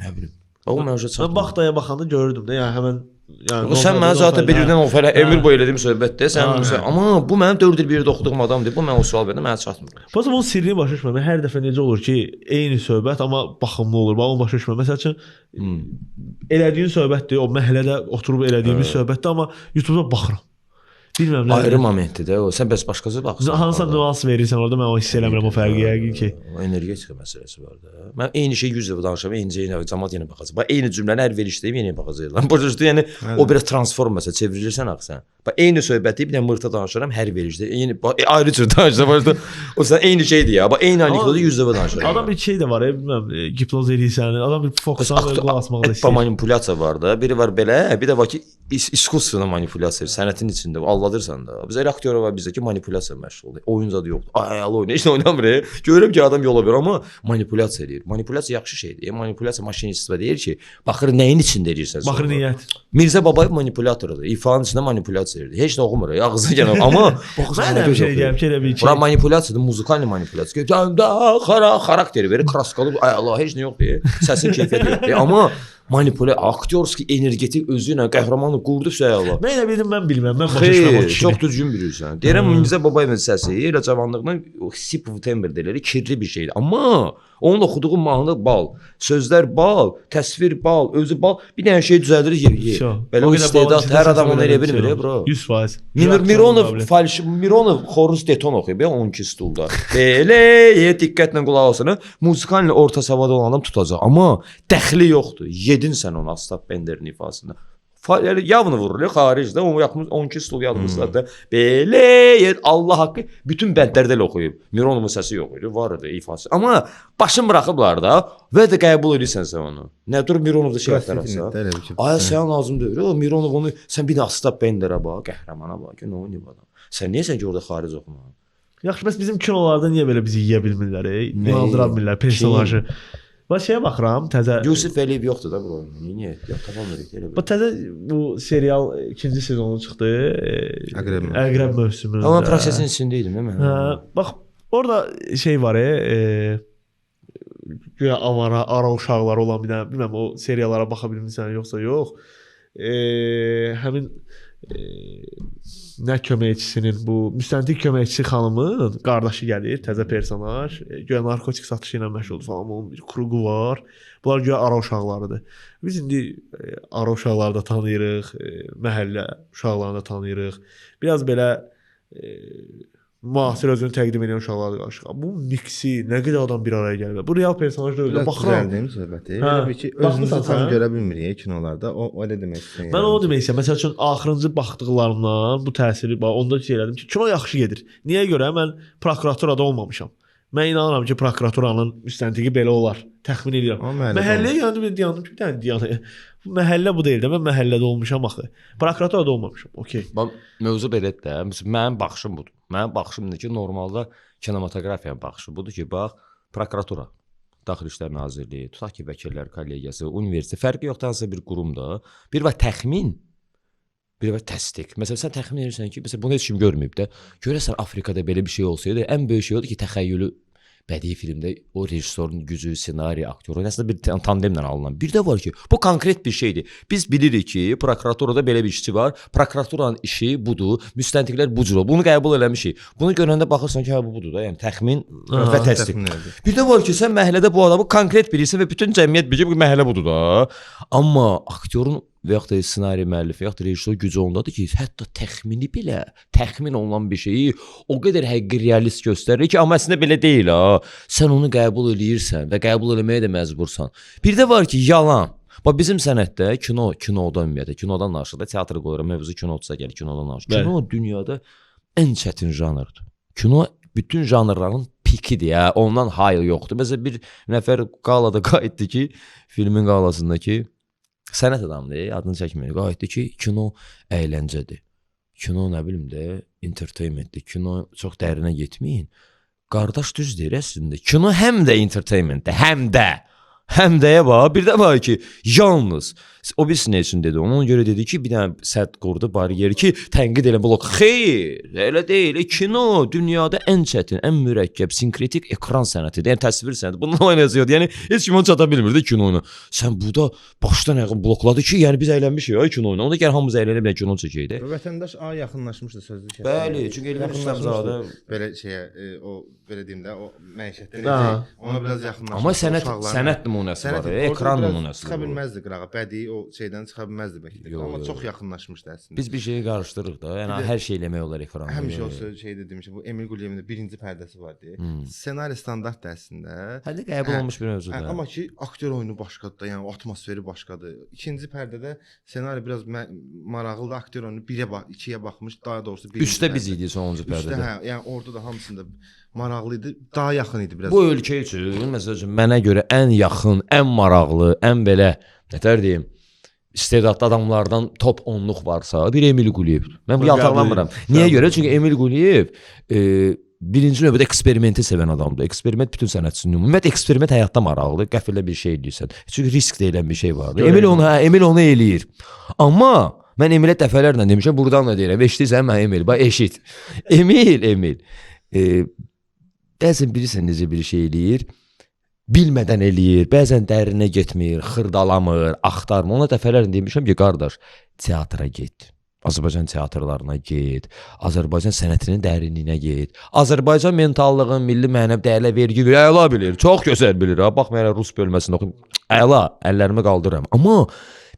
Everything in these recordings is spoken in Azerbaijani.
Nə bilim. O mən Mən çatdım. Baxtaya baxanda gördüm də, yəni həmən yəni Sən mənə zaten bilirdən o fələ ömür boyu elədiyim söhbətdir. Sən məsələn, amma bu mənim 4 il bir yerdə oxuduğum adamdır. Bu mən o sual verdim, mənə çatmır. Məsələn, bunun sirrini başa düşmürəm. Hər dəfə necə olur ki, eyni söhbət amma baxımlı olur. Bax, onu başa düşmürəm. Məsəl üçün elədiyin söhbətdir, o məhəllədə oturub elədiyimiz söhbətdir, amma YouTube-da baxıram. Bilmirəm nə. Ayrı momentdir də o. Sən bəs başqası baxırsan. Hansısa nüans verirsən orada, mən o hiss eləmirəm o fərqi yəqin ki. O energetika məsələsi var da. Mən eyni şey 100 dəfə danışıram, eyni cəmaət yenə baxacaq. Bax eyni cümləni hər verişdəyim yenə baxacaqlar. Başa düşdün? Yəni o biraz transform məsələ çevirirsən axı sən. Bax eyni söhbəti bir dənə mırta danışıram hər verişdə. Yəni ayrı cür danışıram. Başda o sən eyni şeydir ya. Bax eyni anekdotu 100 dəfə danışıram. Adam bir şey də var, bilmirəm, hipnoz eləyirsən. Adam bir fokusdan qulaq asmağı da istəyir. Manipulyasiya var da. Biri var belə, bir də var ki iskustvena manipulyasiya, sənətin içində aldadırsan da. Biz elə aktyor var bizdə ki manipulyasiya məşğuldur. Oyun zadı yoxdur. Ay Allah oyna, heç nə oynamır. Görürəm ki adam yola verir amma manipulyasiya edir. Manipulyasiya yaxşı şeydir. Manipulyasiya maşin istifadə edir ki, baxır nəyin içində edirsən. Baxır niyyət. Mirzə Babayev manipulyatordur. İfanın içində manipulyasiya edir. Heç nə oxumur. Ağzına gələn amma baxırsan nə şey gəlib ki, elə bir şey. Bura manipulyasiyadır, muzikal manipulyasiya. Xarakteri verir, kraskalı. Ay Allah, heç nə yoxdur. Səsin keyfiyyəti yoxdur. Amma aktyorski energetik özü ilə qəhrəmanı qurdu Allah. Mən elə bildim, mən bilmirəm. Mən başa düşmürəm o kişini. Çox düzgün bilirsən. Deyirəm Mirzə Babayevin səsi elə cavanlığında sip timbre deyirlər, kirli bir şeydir. Amma onun oxuduğu mahnı bal, sözlər bal, təsvir bal, özü bal, bir dənə şey düzəldir yer. Belə o istedad hər adam onu eləyə bilmir, bro. 100%. Mironov xoruz deton oxuyub 12 stulda. Belə diqqətlə qulaq asın. Musikanla orta savad olan adam tutacaq. Amma dəxli yoxdur. Yedin sən onu Astaf Benderin ifasında. Yavını vurur, xaricdə, o yaxın 12 stul yadımızda da. Belə Allah haqqı bütün bəndlərdə elə oxuyub. Mironovun səsi yox idi, var idi ifası. Amma başın buraxıblar da və də qəbul edirsən sən onu. Nə dur Mironovda şey tərəfsə. Ay sən lazım deyir. O Mironov onu sən bir də Astaf Benderə bax, qəhrəmana bax, nə oynayıb adam. Sən niyə sən ki orada xaric oxuma? Yaxşı, bəs bizim kinolarda niyə belə bizi yeyə bilmirlər? İnandıra bilmirlər personajı. Bax şeyə baxıram, təzə Yusif Əliyev yoxdur da bu oyun. Niyə? Ya tapamırıq elə. Bu təzə bu serial ikinci sezonu çıxdı. Əqrəb mövsümündə. Amma prosesin içində idim mən. Hə, bax orada şey var, güya avara, ara uşaqlar olan bir dənə, bilmirəm o seriallara baxa bilmirsən yoxsa yox. Həmin nə köməkçisinin, bu müstəntiq köməkçisi xanımın qardaşı gəlir, təzə personaj, güya narkotik satışı ilə məşğuldur falan, onun bir kruqu var. Bunlar güya ara uşaqlarıdır. Biz indi ara uşaqları da tanıyırıq, məhəllə uşaqlarını da tanıyırıq. Biraz belə müasir özünü təqdim edən uşaqlarla qarşı. Bu miksi nə qədər adam bir araya gəlir. Bu real personaj deyil. Baxıram. Düzəldiyim söhbəti. Elə ki, özümüzü tam görə bilmirik kinolarda. O elə demək istəyirəm. Mən onu demək istəyirəm. Məsəl üçün axırıncı baxdıqlarımdan bu təsiri, onda şey elədim ki, kino yaxşı gedir. Niyə görə? Mən prokuraturada olmamışam. Mən inanıram ki, prokuraturanın müstəntiqi belə olar. Təxmin edirəm. Məhəlləyə yandım ki, bir dənə diyanı. Məhəllə bu deyil də, mən məhəllədə olmuşam axı. Prokuraturada olmamışam. Okay. Mövzu belədir də. Mənim baxışım budur. Mənim baxışımdır ki, normalda kinematografiyanın baxışı budur ki, bax, prokuratura, Daxili İşlər Nazirliyi, tutaq ki, vəkillər kollegiyası, universitet, fərqi yoxdur, hansısa bir qurumda. Bir var təxmin, bir var təsdiq. Məsələn, sən təxmin edirsən ki, məsələn, bunu heç kim görməyib də. Görəsən Afrikada belə bir şey olsaydı, ən böyük şey odur ki, təxəyyülü bədii filmdə o rejissorun gücü, ssenari, aktyorun əslində bir tandemlə alınan. Bir də var ki, bu konkret bir şeydir. Biz bilirik ki, prokuraturada belə bir işçi var. Prokuraturanın işi budur. Müstəntiqlər bu cür. Bunu qəbul eləmişik. Bunu görəndə baxırsan ki, hə bu budur da. Yəni təxmin və təsdiq. Bir də var ki, sən məhəllədə bu adamı konkret bilirsən və bütün cəmiyyət bilir ki, bu məhəllə budur da. Amma aktyorun və yaxud da ssenari müəllifi, yaxud da rejissor gücü ondadır ki, hətta təxmini belə, təxmin olunan bir şeyi o qədər həqiqi realist göstərir ki, amma əslində belə deyil ha. Sən onu qəbul eləyirsən və qəbul eləməyə də məcbursan. Bir də var ki, yalan. Bax bizim sənətdə kinoda ümumiyyətlə, kinodan danışılır, teatr qoyuram, mövzu kinodusa gəlir, kinodan danışılır. Kino dünyada ən çətin janrdır. Kino bütün janrların pikidir ya, ondan hayır yoxdur. Məsələn bir nəfər qalada qayıtdı ki, filmin qalasındakı sənət adamdır, adını çəkmir. Qayıtdı ki, kino əyləncədir. Kino nə bilim də, entertainmentdir. Kino çox dərinə getməyin. Qardaş düz deyir əslində. Kino həm də entertainmentdir, həm də. Həmdəyə bax, bir də var ki, yalnız o birisi nə üçün dedi? Ona görə dedi ki, bir dənə sədd qurdu bariyeri ki, tənqid elə blok. Xeyr, elə deyil. Kino dünyada ən çətin, ən mürəkkəb, sinkretik ekran sənətidir. Yəni təsvir sənəti. Bununla oynayacaq. Yəni heç kim onu çata bilmirdi kinoyla. Sən burada başdan ayağa blokladı ki, yəni biz əylənmişik ay kinoyla. Onda gəl hamımız əylənib bir kino çəkəydik. Vətəndaş yaxınlaşmışdı sözlü kəsmə. Bəli, çünki Elvin Rüstəmzadə belə şeyə o belə deyim də o məişətdə necə ona biraz yaxınlaşmış. Amma sənət nümunəsi var, ekran nümunəsi. Çıxa bilməzdi qırağa, bədii o şeydən çıxa bilməzdi bəlkə. Amma çox yaxınlaşmışdı əslində. Biz bir şeyi qarışdırırıq da. Yəni hər şey eləmək olar ekranda. Həmişə o söz şey demişəm, bu Emil Quliyevin birinci pərdəsi vardı. Ssenari standartdır əslində. Hələ qəbul olunmuş bir mövzudur. Amma ki aktyor oyunu başqadır da, yəni o atmosferi başqadır. İkinci pərdədə ssenari biraz maraqlıdır, aktyor oyunu 2-yə baxmış, daha doğrusu birinci. Üstdə biz idik sonuncu pərdədə. Üstdə hə, yəni orada da hamısında maraqlı idi, daha yaxın idi biraz. Bu ölkə üçün məsələn mənə görə ən yaxın, ən maraqlı, ən belə nətər deyim, istedadlı adamlardan top 10-luq varsa, bir Emil Quliyevdir. Mən bu yaltaqlanmıram. Niyə görə? Çünki Emil Quliyev birinci növbədə eksperimenti sevən adamdır. Eksperiment bütün sənətçinin ümumiyyətlə eksperiment həyatda maraqlıdır. Qəfillə bir şey edirsən. Çünki risk deyilən bir şey vardır. Emil onu eləyir. Amma mən Emilə dəfələrlə demişəm, burdan da deyirəm. Eşidirsən mən Emil, bax eşit. Emil. Bəzən bilirsən necə bir şey eləyir. Bilmədən eləyir, bəzən dərinə getmir, xırdalamır, axtarmır. Ona dəfələrlə demişəm ki, qardaş, teatra get. Azərbaycan teatrlarına get. Azərbaycan sənətinin dərinliyinə get. Azərbaycan mentallığın, milli mənəvi dəyərlə vergi verir. Əla bilir, çox gözəl bilir. Baxmayaraq rus bölməsində oxuyum. Əla, əllərimi qaldırıram. Amma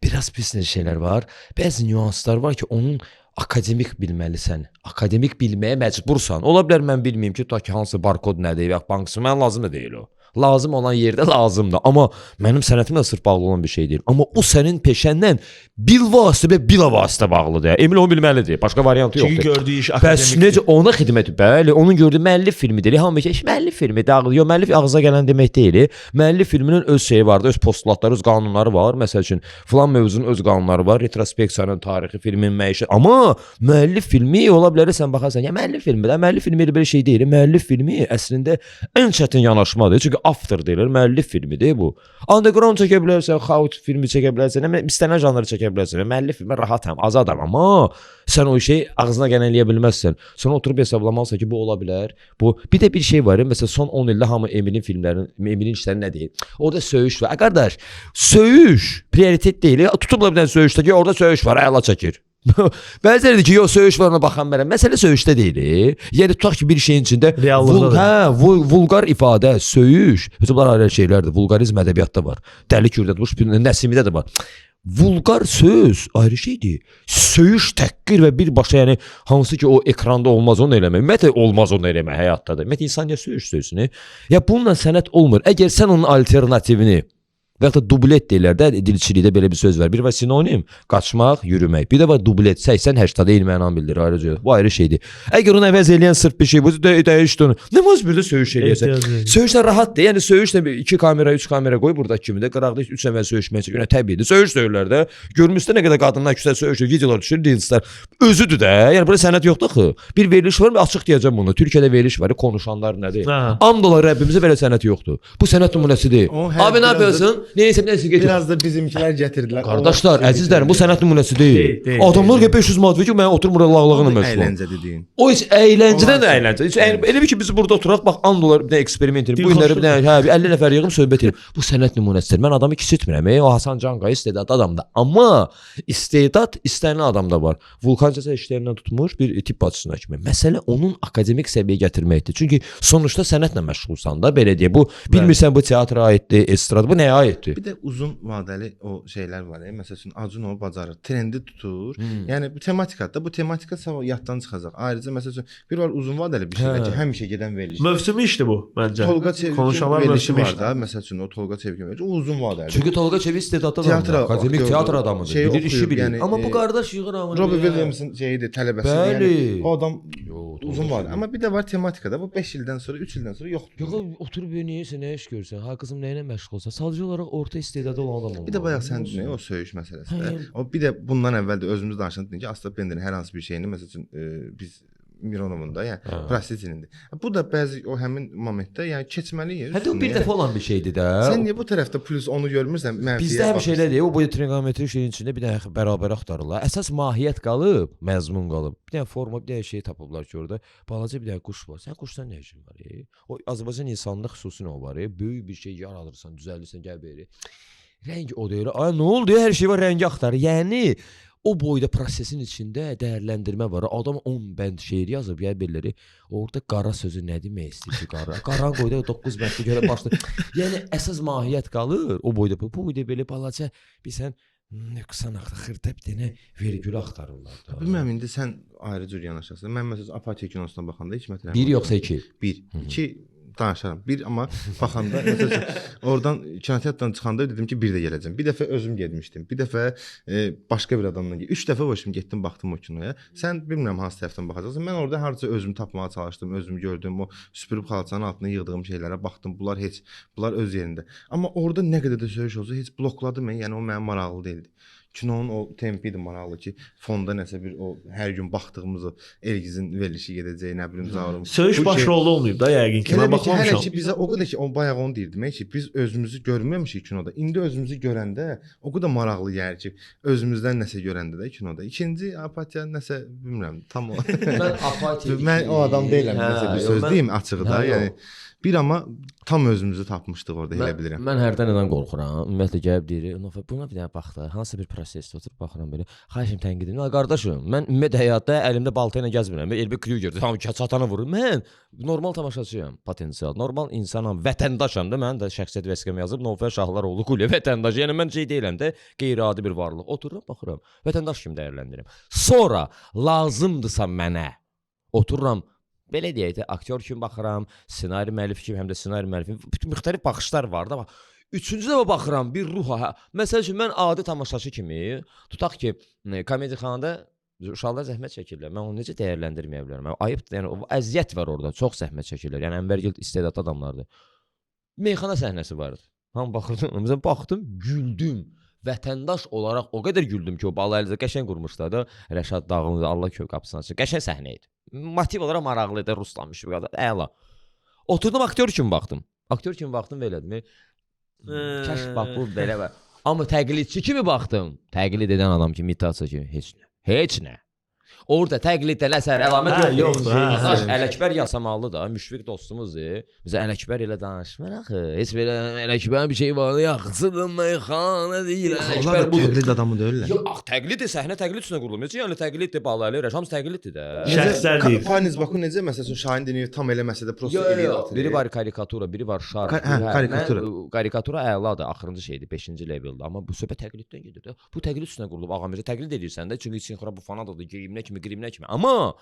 biraz pis şeylər var. Bəzi nüanslar var ki, onun akademik bilməlisən. Akademik bilməyə məcbursan. Ola bilər mən bilməyim ki, tutaq ki, hansı barkod nədir, ya bankası mən lazım da deyil o. Lazım olan yerdə lazımdır. Amma mənim sənətimlə sırf bağlı olan bir şey deyil. Amma o sənin peşəndən bilvasitə və bilavasitə bağlıdır. Emil onu bilməlidir. Başqa variantı yoxdur. Çünki gördüyü iş akademikdir. Bəs necə ona xidmət? Bəli, onun gördüyü müəllif filmidir. Hamı ki, müəllif filmi dağılır. Yox, müəllif ağza gələn demək deyil. Müəllif filminin öz şeyi vardı, öz postulatları, öz qanunları var. Məsəl üçün, filan mövzunun öz qanunları var. Retrospeksiyanın tarixi, filmin məişət. Amma müəllif filmi ola bilər sən baxarsan, ya müəllif filmi də, müəllif filmi elə bir şey deyil. Müəllif filmi əslində ən çətin yanaşmadır. Çünki avtor deyilir, müəllif filmidir bu. Underground çəkə bilərsən, xaut filmi çəkə bilərsən, istənilən janrı çəkə bilərsən. Müəllif filmi rahatam, azadam, amma sən o şey ağzına gələnləyə bilməzsən. Sən oturub hesablamalısan ki, bu ola bilər. Bu bir də bir şey var, məsələn son 10 ildə hamı Emilin filmlərinin, Emilin işləri nə deyir? Orada söyüş var. Qardaş, söyüş prioritet deyil. Tutublar bir dənə söyüşdə ki, orada söyüş var, əla çəkir. Bəziləri deyir ki, yox söyüş var ona baxan mənəm. Məsələ söyüşdə deyil. Yəni tutaq ki, bir şeyin içində vulqar ifadə, söyüş, bunlar ayrı şeylərdir. Vulqarizm ədəbiyyatda var. Dəli Kürdə tutmuş, Nəsimidə də var. Vulqar söz ayrı şeydir. Söyüş təhqir və birbaşa, yəni hansı ki o ekranda olmaz onu eləmək. Ümumiyyətlə olmaz onu eləmək həyatda da. Ümumiyyətlə insan ya söyüş sözünü, ya bununla sənət olmur. Əgər sən onun alternativini və ya da dublet deyirlər də, dilçilikdə belə bir söz var. Bir var sinonim, qaçmaq, yürümək. Bir də var dublet, 80-80 eyni mənanı bildirir ayrıca. Bu ayrı şeydir. Əgər onu əvəz eləyən sırf bir şey, bu dəyişdi onu. Nə var bir də söyüş eləyəsən? Söyüşlər rahatdır. Yəni söyüşlə 2 kamera, 3 kamera qoy buradakı kimi də qıraqda 3 nəfər söyüşməyə çıxır. Yəni təbiidir. Söyüş deyirlər də. Görmüsdə nə qədər qadınlar küçədə söyüşür, videolar düşür, reelslər. Özüdür də. Yəni burada sənət yoxdur axı. Bir veriliş var, açıq deyəcəm bunu. Türkiyədə veriliş var, konuşanlar nədir? And olar Rəbbimizə belə sənət yoxdur. Bu sənət nümunəsidir. Abi nə yapıyorsun? Neyse getir. Biraz da bizimkilər gətirdilər. Qardaşlar, əzizlərim, bu sənət nümunəsi deyil. Adamlar 500 manat verir ki, mən oturum burada lağlığına məşğul olum. Əyləncə dediyin. O heç əyləncədən də əyləncə. Elə bir ki, biz burada oturaq, bax, and olar bir də eksperiment edir. Bu günləri bir də 50 nəfər yığım söhbət edir. Bu sənət nümunəsidir. Mən adamı kiçiltmirəm. O Hasan Cankaya istedadlı adamdır. Amma istedad istənilən adamda var. Vulkan cəza işlərindən tutmuş bir tibb bacısına kimi. Məsələ onun akademik səviyyəyə gətirməkdir. Çünki sonuçta sənətlə məşğulsan da, belə deyə. Bu bilmirsən bu teatra aiddir, estrada, bu nəyə aiddir? Bir də uzun vadəli o şeylər var. Məsələn, Acun o bacarır, trendi tutur. Yəni bu tematikadır. Bu tematika yaddan çıxacaq. Ayrıca məsələn, bir var uzun vadəli bir şey ki, həmişə gedən veriliş. Mövsümi işdir bu məncə. Tolga Çevik'in verilişi var da, məsələn, o Tolga Çevik'in verilişi uzun vadəli. Çünki Tolga Çevik istedadlı adamdır, akademik teatr adamıdır, bilir işi bilir. Yəni, amma bu qardaş yığır hamını. Robbie Williams'ın şeyidir, tələbəsi. Yəni o adam uzun vadəli. Amma bir də var tematikada. Bu 5 ildən sonra, 3 ildən sonra yoxdur. Yox, oturub nəyəsə nə iş görsən, ha qızım nəyinə məşğulsan, sadəcə olaraq orta istedadlı olan adam olmalı. Bir də bayaq sən nə o söyüş məsələsində. O bir də bundan əvvəl də özümüz danışdıq ki, Asta Benderin hər hansı bir şeyini məsələn biz Mironovun da, yəni proses dilində. Bu da bəzi o həmin momentdə yəni keçməliyik. Hətta o bir dəfə olan bir şeydir də. Sən niyə bu tərəfdə plus onu görmürsən? Mənfiyə bizdə həmişə elədir. O boyu trigonometri şeyin içində bir dənə bərabər axtarırlar. Əsas mahiyyət qalıb, məzmun qalıb. Bir dənə forma, bir dənə şey tapıblar ki, orada balaca bir dənə quş var. Sən quşdan nə işin var? O Azərbaycan insanında xüsusi nə var? Böyük bir şey yaradırsan, düzəldirsən, gəl beri. Rəng o deyir. Ay nə oldu? Hər şey var, rəngi axtarır. Yəni o boyda prosesin içində dəyərləndirmə var. Adam 10 bənd şeir yazıb, ya belləri. Orada qara sözü nə demək istəyir ki, qara? Qaran qoyda 9 bənddə görə başlayır. Yəni əsas mahiyyət qalır o boyda. Bu boyda belə balaca bilsən nöqsan xırda bir dənə vergül axtarırlar da. Bilmirəm indi sən ayrı cür yanaşasan. Mən məsələn Apatiya kinosuna baxanda Hikmət Rəhimov 1 yoxsa 2? 1, 2 danışaram. Bir amma baxanda məsələn oradan kinoteatrdan çıxanda dedim ki, bir də gələcəm. Bir dəfə özüm getmişdim. Bir dəfə başqa bir adamla getdim. 3 dəfə başım getdim, baxdım o kinoya. Sən bilmirəm hansı tərəfdən baxacaqsan. Mən orada harca özümü tapmağa çalışdım, özümü gördüm. O süpürüb xalçanın altına yığdığım şeylərə baxdım. Bunlar öz yerində. Amma orada nə qədər də söyüş olsa heç blokladım. Yəni o mənim maraqlı deyildi. Kinonun o tempi idi maraqlı ki, fonda nəsə bir o hər gün baxdığımız o Elgizin verilişi gedəcək, nə bilim zavrım. Söyüş başrolda olmayıb da yəqin ki. Mən baxmamışam. Hələ ki bizə o qədər ki, o bayaq onu deyirdim ki, biz özümüzü görməmişik kinoda. İndi özümüzü görəndə o qədər maraqlı gəlir ki, özümüzdən nəsə görəndə də kinoda. İkinci Apatiya nəsə bilmirəm, tam o. Mən Apatiya. Mən o adam deyiləm, nəsə bir söz deyim açığı da, yəni bir amma tam özümüzü tapmışdıq orada, elə bilirəm. Mən hərdən nədən qorxuram. Ümumiyyətlə gəlib deyir, buna bir dənə bax da, hansı bir prosesdə oturub baxıram belə. Xahişim tənqid edirəm. Qardaşım, mən ümumiyyətlə həyatda əlimdə balta ilə gəzmirəm. Elbi Krüger tam çatana vurur. Mən normal tamaşaçıyam, potensial. Normal insanam, vətəndaşam da. Mən də şəxsiyyət vəsiqəmi yazıb Novfər Şahlıroğlu Quliyə vətəndaş. Yəni mən şey deyiləm də, qeyri-adi bir varlıq. Otururam, baxıram. Vətəndaş kimi dəyərləndirirəm. Sonra lazımdırsa mənə otururam. Belə deyək də, aktyor kimi baxıram, ssenari müəllifi kimi, həm də ssenari müəllifi, bütün müxtəlif baxışlar var da. Üçüncü dəfə baxıram bir ruha. Məsəl üçün mən adi tamaşaçı kimi, tutaq ki, komediyxanada uşaqlar zəhmət çəkirlər. Mən onu necə dəyərləndirməyə bilərəm? Ayıbdır, yəni o əziyyət var orada, çox zəhmət çəkirlər. Yəni Ənvərgil istedadlı adamlardır. Meyxana səhnəsi vardı. Hamı baxırdı, məsələn baxdım, güldüm. Vətəndaş olaraq o qədər güldüm ki, o Balaylıda qəşəng qurmuşlar da, Rəşad Dağlı'nın Allah köy qapısına açır. Qəşəng səhnə idi. Motiv olaraq maraqlı idi, Ruslan Müşfiq qədər. Əla. Oturdum aktyor kimi baxdım. Aktyor kimi baxdım və elədim. Kəş bax bu belə var. Amma təqlidçi kimi baxdım. Təqlid edən adam kimi, imitasiya kimi heç nə. Heç nə. Orada təqliddə nəsər əlamət yoxdur. Ələkbər Yasamalı da Müşfiq dostumuzdur. Bizə Ələkbər elə danışmır axı. Heç belə Ələkbər bir şey var, yaxçıdım meyxana deyil. Onlar da təqlid adamı deyirlər. Yox, təqlid səhnə təqlid üstünə qurulub. Necə yəni təqliddir, Balaylı, Rəşams təqliddir də. Şəxslər deyil. Faniz Baku necə məsələn Şahin Diniyev tam eləməsə də prosta eləyir. Biri var karikatura, biri var şar. Karikatura. Karikatura əladır, axırıncı şeydir, 5-ci leveldə. Amma bu söhbət təqliddən gedir də. Bu təqlid üstünə qurulub. Ağamızı təqlid edirsən də, çünki sinxro bu fanadır, geyimlə kimi, qrimlə kimi. Amma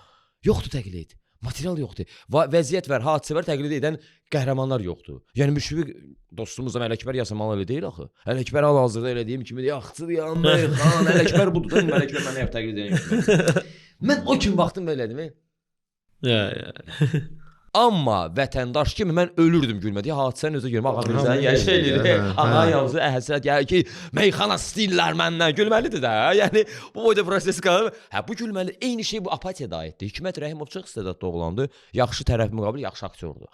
yoxdur təqlid. Material yoxdur. Vəziyyət var, hadisə var, təqlid edən qəhrəmanlar yoxdur. Yəni Müşfiq dostumuz da Ələkbər Yasamalı elə deyil axı. Ələkbər hal-hazırda elədiyim kimi yaxçıdır, yanmır, xan, Ələkbər budur da, Ələkbər mənə yap təqlid edən. Mən o kimi vaxtım belə elədim. Amma vətəndaş kimi mən ölürdüm gülmədiyə. Hadisəni özü görmə, ağa bilirsən, yaşa eləyir. Ağa yalnız həsrət gəlir ki, meyxana stillər məndən gülməlidir də. Yəni bu boyda proses qalır. Hə bu gülməli. Eyni şey bu Apatiya da aiddir. Hikmət Rəhimov çox istedadlı oğlandı. Yaxşı tərəf müqabil yaxşı aktyordur.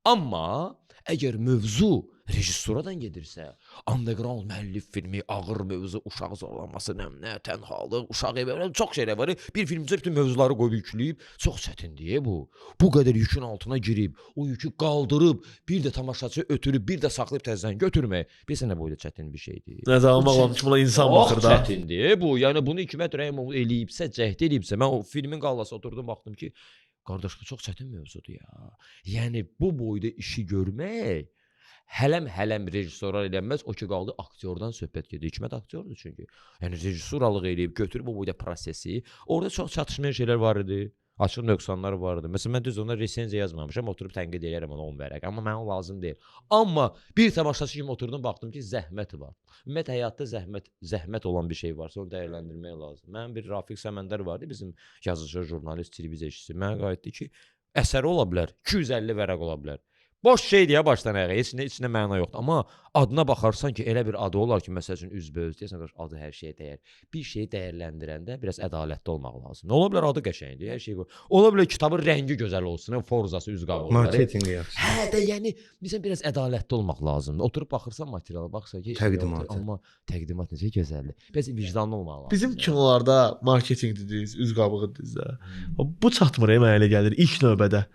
Amma əgər mövzu rejissuradan gedirsə, underground müəllif filmi, ağır mövzu, uşaq zorlanması, nə, tənhalıq, uşaq evi, çox şeylər var. Bir filmcə bütün mövzuları qoyub yükləyib, çox çətindir bu. Bu qədər yükün altına girib, o yükü qaldırıb, bir də tamaşaçı ötürüb, bir də saxlayıb təzədən götürmək, bilsən nə boyda çətin bir şeydir. Nəzərə almaq ki, buna insan baxır da. Çox çətindir bu. Yəni bunu Hikmət Rəhimov eləyibsə, cəhd eləyibsə, mən o filmin qallası oturdum, baxdım ki, qardaş bu çox çətin mövzudur ya. Yəni bu boyda işi görmək hələm rejissoral eləməz, o ki qaldı aktyordan söhbət gedir. Hikmət aktyordur çünki. Yəni rejissoralıq eləyib götürüb bu boyda prosesi. Orada çox çatışmayan şeylər var idi. Açıq nöqsanlar var idi. Məsələn mən düz ona resenziya yazmamışam, oturub tənqid edərəm ona 10 vərəq. Amma mənə lazım deyil. Amma bir tamaşaçı kimi oturdum, baxdım ki, zəhmət var. Ümumiyyətlə həyatda zəhmət olan bir şey varsa, onu dəyərləndirmək lazım. Mənim bir Rafiq Səməndər vardı, bizim yazıcı, jurnalist, televiziya işçisi. Mənə qayıtdı ki, əsəri ola bilər, 250 vərəq ola bilər. Boş şey deyə başdan ayağa, heç nə içində məna yoxdur. Amma adına baxarsan ki, elə bir adı olar ki, məsəl üçün üzbəüz deyəsən, adı hər şeyə dəyər. Bir şeyi dəyərləndirəndə biraz ədalətli olmaq lazımdır. Ola bilər adı qəşəngdir, hər şey. Ola bilər kitabın rəngi gözəl olsun, forzası, üz qabıqları. Marketinqi yaxşı. Hə də, yəni bizə biraz ədalətli olmaq lazımdır. Oturub baxırsan materiala, baxsan ki, Təqdimatı. amma təqdimat necə gözəldir. Biraz vicdanlı olmaq lazımdır. Bizim kinolarda marketinq dediniz, üz qabığı dediniz də. Bu çatmır mənə elə gəlir ilk növbədə.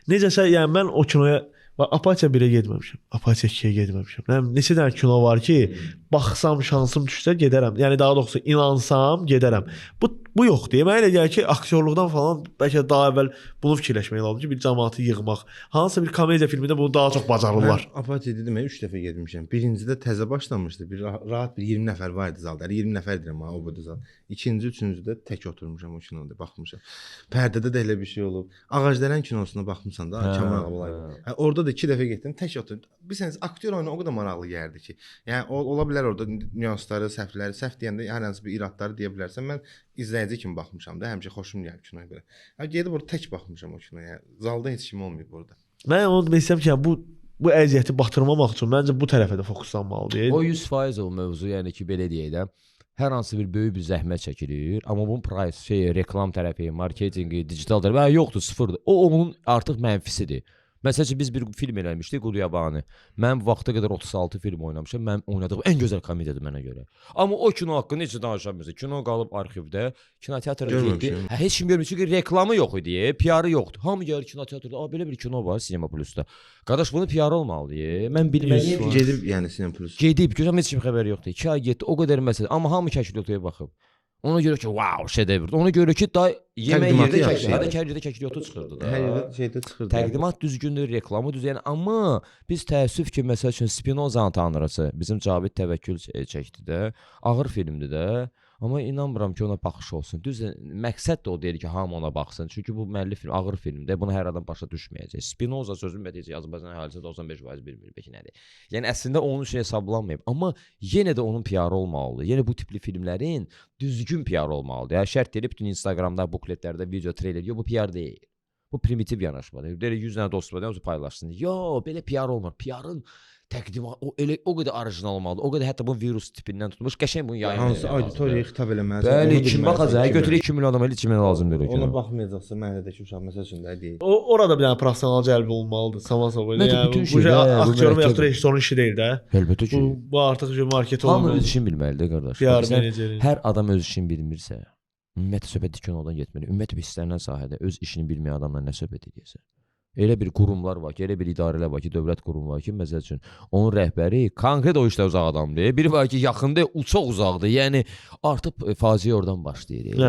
Necəsə, yəni mən o kinoya Apatiya 1-ə getməmişəm. Apatiya 2-yə getməmişəm. Neçə dənə kino var ki, baxsam, şansım düşsə gedərəm. Yəni daha doğrusu inansam gedərəm. Bu yoxdur. Mənə elə gəlir ki, aktyorluqdan falan bəlkə daha əvvəl bunu fikirləşmək lazımdır ki, bir cəmaatı yığmaq. Hansısa bir komediya filmində bunu daha çox bacarırlar. Mən Apatiya dedim, 3 dəfə getmişəm. Birincidə təzə başlamışdı. Bir rahat bir 20 nəfər var idi zalda. 20 nəfər deyirəm ha, o bu zal. İkinci, üçüncüdə tək oturmuşam o kinoda, baxmışam. Pərdədə də elə bir şey olub. Ağacdələn kinosuna baxmısan da, Kamal Ağalayevin. Orada da 2 dəfə getdim, tək oturdum. Bilsəniz, aktyor oyunu o qədər maraqlı gəldi ki, yəni ola bilər orada nüansları, səhvləri, səhv deyəndə hər hansı bir iradları deyə bilərsən. Mən izləyici kimi baxmışam da, həmişə xoşum gəlib kinoya görə. Gedib orada tək baxmışam o kinoya. Zalda heç kim olmayıb orada. Mən onu demək istəyirəm ki, bu əziyyəti batırmamaq üçün məncə bu tərəfə də fokuslanmalıdır. O 100% o mövzu, yəni ki, belə deyək də, hər hansı bir böyük bir zəhmət çəkilir, amma bunun price, reklam tərəfi, marketinqi, digital tərəfi yoxdur, sıfırdır. O onun artıq mənfisidir. Məsələn, biz bir film eləmişdik, Qulyabanı. Mən bu vaxta qədər 36 film oynamışam. Mənim oynadığım ən gözəl komediyadır mənə görə. Amma o kino haqqında necə danışamıyoruz? Kino qalıb arxivdə, kinoteatra getdi. Heç kim görmür çünki reklamı yox idi, PR-ı yoxdur. Hamı gəlir kinoteatrda, belə bir kino var Cinema Plus-da. Qardaş, bunu PR olmalıdır. Mən bilməliyəm. Gedib, yəni Cinema Plus. Gedib, gözüm heç kim xəbəri yoxdur. 2 ay getdi, o qədər məsələ. Amma hamı Kəkliyotuya baxıb. Ona görə ki, wow, şedevrdir. Ona görə ki, da yemək yerdə Kəkliyotu çıxırdı da. Hər yerdə şeydə çıxırdı. Təqdimat düzgündür, reklamı düz. Yəni amma biz təəssüf ki, məsəl üçün Spinoza'nın tanrısı bizim Cavid Təvəkkül çəkdi də. Ağır filmdir də. Amma inanmıram ki, ona baxış olsun. Düz məqsəd də o deyil ki, hamı ona baxsın. Çünki bu məlli film, ağır filmdir. Bunu hər adam başa düşməyəcək. Spinoza sözün bədiyəcək, Azərbaycan əhalisi 95% bilmir, bəlkə nədir. Yəni əslində onun şey hesablanmayıb. Amma yenə də onun PR olmalıdır. Yəni bu tipli filmlərin düzgün PR olmalıdır. Yəni şərt edib bütün Instagramda, bukletlərdə video treyler yox, bu PR deyil. Bu primitiv yanaşmadır. Deyir 100 dənə dost var, onu paylaşsın. Yox, belə PR olmur. PR-ın təqdimat o qədər orijinal olmalıdır. O qədər hətta bu virus tipindən tutmuş, qəşəng bunu yayınlayır. Hansı auditoriyaya xitab eləməlisən? Bəli, kim baxacaq? Götürək 2 milyon adam elə içmə lazımdır. Ona baxmayacaqsa məhdədəki uşaq məsəl üçün də deyil. Orada bir dənə professional cəlb olmalıdır. Sama Yəni bu aktyor və ya rejissorun işi deyil də. Əlbəttə ki. Bu artıq market olmalı. Hamı öz işini bilməlidir, qardaş. PR meneceri. Hər adam öz işini bilmirsə, ümumiyyətlə söhbət kinodan getmir. Ümumiyyətlə istənilən sahədə öz işini bilməyən adamla nə söhbət edirsən? Elə bir qurumlar var ki, elə bir idarələr var ki, dövlət qurumu var ki, məsəl üçün onun rəhbəri konkret o işdə uzaq adamdır. Biri var ki, yaxında, çox uzaqdır. Yəni artıq faciə oradan başlayır.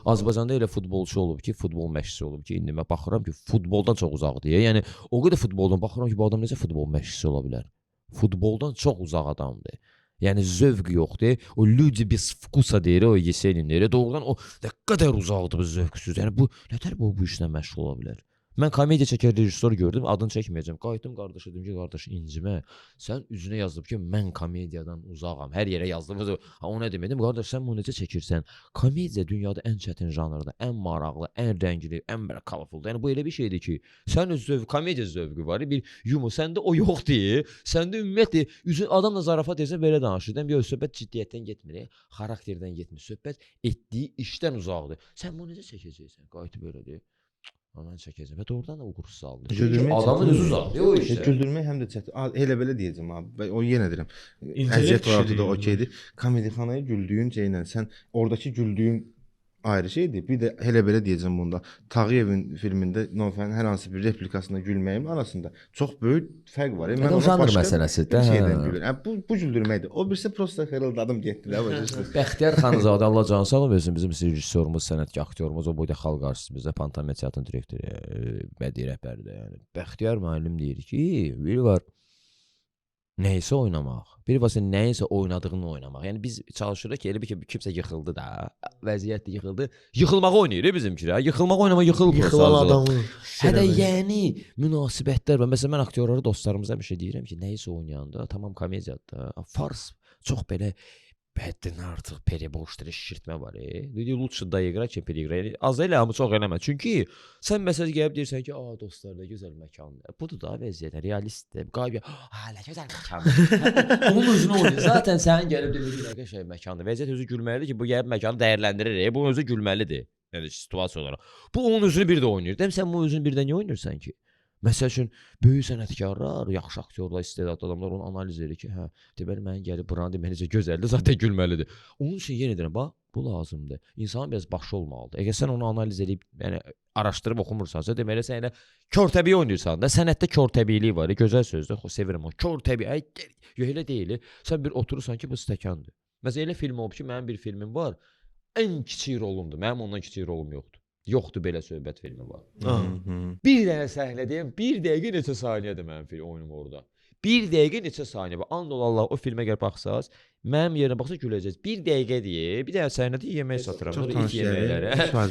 Azərbaycanda elə futbolçu olub ki, futbol məşqçisi olub ki, indi mən baxıram ki, futboldan çox uzaqdır. Yəni o qədər futboldan baxıram ki, bu adam necə futbol məşqçisi ola bilər? Futboldan çox uzaq adamdır. Yəni zövq yoxdur. O люди без вкуса deyir, o Yesenin deyir. Doğrudan o nə qədər uzaqdır bu zövqsüz. Yəni bu nətər bu işlə məşğul ola bilər? Mən komediya çəkən rejissor gördüm, adını çəkməyəcəm. Qayıtdım qardaşa dedim ki, qardaş incimə. Sən üzünə yazıb ki, mən komediyadan uzağam. Hər yerə yazdım. Ha o nə demədim? Qardaş sən bunu necə çəkirsən? Komediya dünyada ən çətin janrdır, ən maraqlı, ən rəngli, ən belə colorful. Yəni bu elə bir şeydir ki, sən öz zövq, komediya zövqü var, bir yumor. Səndə o yoxdur. Səndə ümumiyyətlə üzün adamla zarafat etsən belə danışır. Deyim, söhbət ciddiyyətdən getmir, xarakterdən getmir. Söhbət etdiyi işdən uzaqdır. Sən bunu necə çəkəcəksən? Qayıtıb belədir. Aman çəkəcəm. Və doğrudan da uğursuz aldı. Adamın özü uzaqdır o işdə. Güldürmək həm də çətin. Elə belə deyəcəm abi. O yenə deyirəm. Əziyyət var da okeydir. Komediyaxanaya güldüyün şeylə sən oradakı güldüyün ayrı şeydir. Bir də elə belə deyəcəm bunda. Tağıyevin filmində Novxanın hər hansı bir replikasına gülməyim arasında çox böyük fərq var. Mən janr məsələsidir də. Şeydən gülürəm. Bu güldürməkdir. O birisi prosta xırıldadım getdi də başa. Bəxtiyar Xanzadə Allah canı sağ olsun bizim rejissorumuz, sənətkar aktyorumuz, o boyda xalq artistimiz, Pantomim teatrının direktoru, bədii rəhbəridir. Yəni Bəxtiyar müəllim deyir ki, biri var nəysə oynamaq. Biri var nəysə oynadığını oynamaq. Yəni biz çalışırıq ki, elə bir ki, kimsə yıxıldı da, vəziyyət yıxıldı. Yıxılmağı oynayır bizimkilər. Yıxılmaq oynama yıxılır. Yıxılan adamı. Hətta yəni münasibətlər var. Məsələn mən aktyorlara, dostlarımıza bir şey deyirəm ki, nəysə oynayanda tamam komediyadır. Fars çox belə Bəddən artıq переборщтырı şişirtmə var. Dedi, lütfü dəqiqə ki, переиграй. Az elə, amma çox eləmə. Çünki sən məsəl gəlib deyirsən ki, "A, dostlar, da gözəl məkandır." Budur da vəziyyət, realistdir. Qayıb, "Ha, nə gözəl məkandır." Onun özünü oynayır. Zaten sənin gəlib dediyin nə qəşəng məkandır. Vəziyyət özü gülməlidir ki, bu gəlib məkanı dəyərləndirir. Bu özü gülməlidir. Yəni situasiya olaraq. Bu onun özünü bir də oynayır. Deyim sən bu özünü birdən niyə oynayırsan ki? Məsəl üçün böyük sənətkarlar, yaxşı aktyorlar, istedadlı adamlar onu analiz edir ki, hə, deməli mənim gəlib buranı deməlicə gözəldir, zaten gülməlidir. Onun üçün yenə deyirəm, bax, bu lazımdır. İnsanın biraz başı olmalıdır. Əgər sən onu analiz edib, yəni araşdırıb oxumursansa, deməli sən elə körtəbii oynayırsan da, sənətdə körtəbiilik var. Gözəl sözdür, sevirəm o. Körtəbii, yox elə deyil. Sən bir oturursan ki, bu stəkandır. Məsələn elə film olub ki, mənim bir filmim var. Ən kiçik rolumdur. Mənim ondan kiçik rolum yoxdur. Yoxdur belə söhbət filmi var. Bir dənə səhnə deyim, 1 dəqiqə neçə saniyədir mənim film oyunum orada. 1 dəqiqə neçə saniyə. And Allah o filmə gəl baxsaz, mənim yerinə baxsa güləcəksiniz. 1 dəqiqə deyə, bir dənə səhnədə yemək satıram. İt yeməkləri.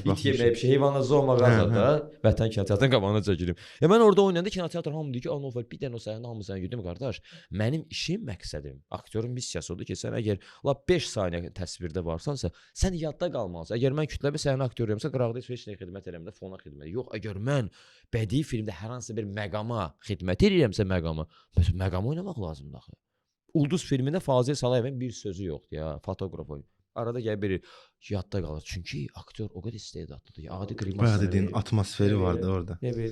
İt yeməyi bir şey, heyvanla zooma qazada, Vətən kinoteatrının qabağına çəkilim. Mən orada oynayanda kinoteatr hamı deyir ki, "Anofer, bir dənə o səhnə hamısını güdüm qardaş." Mənim işim, məqsədim, aktyorun missiyası odur ki, sən əgər lap 5 saniyə təsvirdə varsansa, sən yadda qalmalısan. Əgər mən kütləvi səhnə aktyoruyamsa, qıraqda heç nə xidmət eləmirəm də, fona xidmət. Yox, əgər mən bədii filmdə hər hansı bir məqama xidmət edirəmsə məqama, məsələn, məqam oynamaq lazımdır axı. Ulduz filmində Fazil Salayevin bir sözü yoxdur ya, fotoqraf oyun. Arada gəl bir yadda qalır. Çünki aktyor o qədər istedadlıdır. Adi grimas. Bayağı dediyin atmosferi vardı orada. Ne bil.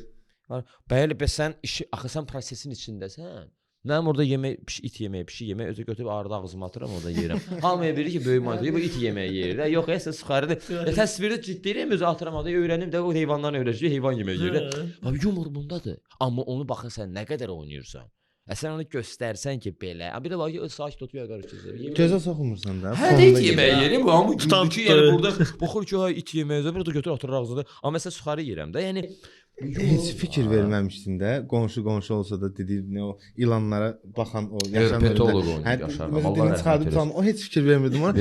Bəli, sən işi, axı sən prosesin içindəsən. Mənim orada yemək, it yeməyi, pişik yeməyi özü götürüb arada ağzıma atıram, orada yeyirəm. Hamıya bilir ki, böyük mantıqlı bu it yeməyi yeyir. Yox, sən sıxarıdır. Təsvirdə ciddiyəm, özü atıram, orada öyrənim də o heyvandan öyrəşir, heyvan yeməyi yeyir. Abi yumor bundadır. Amma onu baxın sən nə qədər oynayırsan. Sən onu göstərsən ki, belə. Bir də var ki, sakit otur, qarışırsan. Gözə soxulmursan da. Hə, it yeməyi yeyirəm, amma güldür ki, yəni burada baxır ki, it yeməyi, burada götür atır ağzına. Amma məsələn suxarı yeyirəm də, yəni heç fikir verməmişdin də. Qonşu olsa da dedi nə o ilanlara baxan o yaşam Yaşar. Çıxardım, o heç fikir vermirdim ona.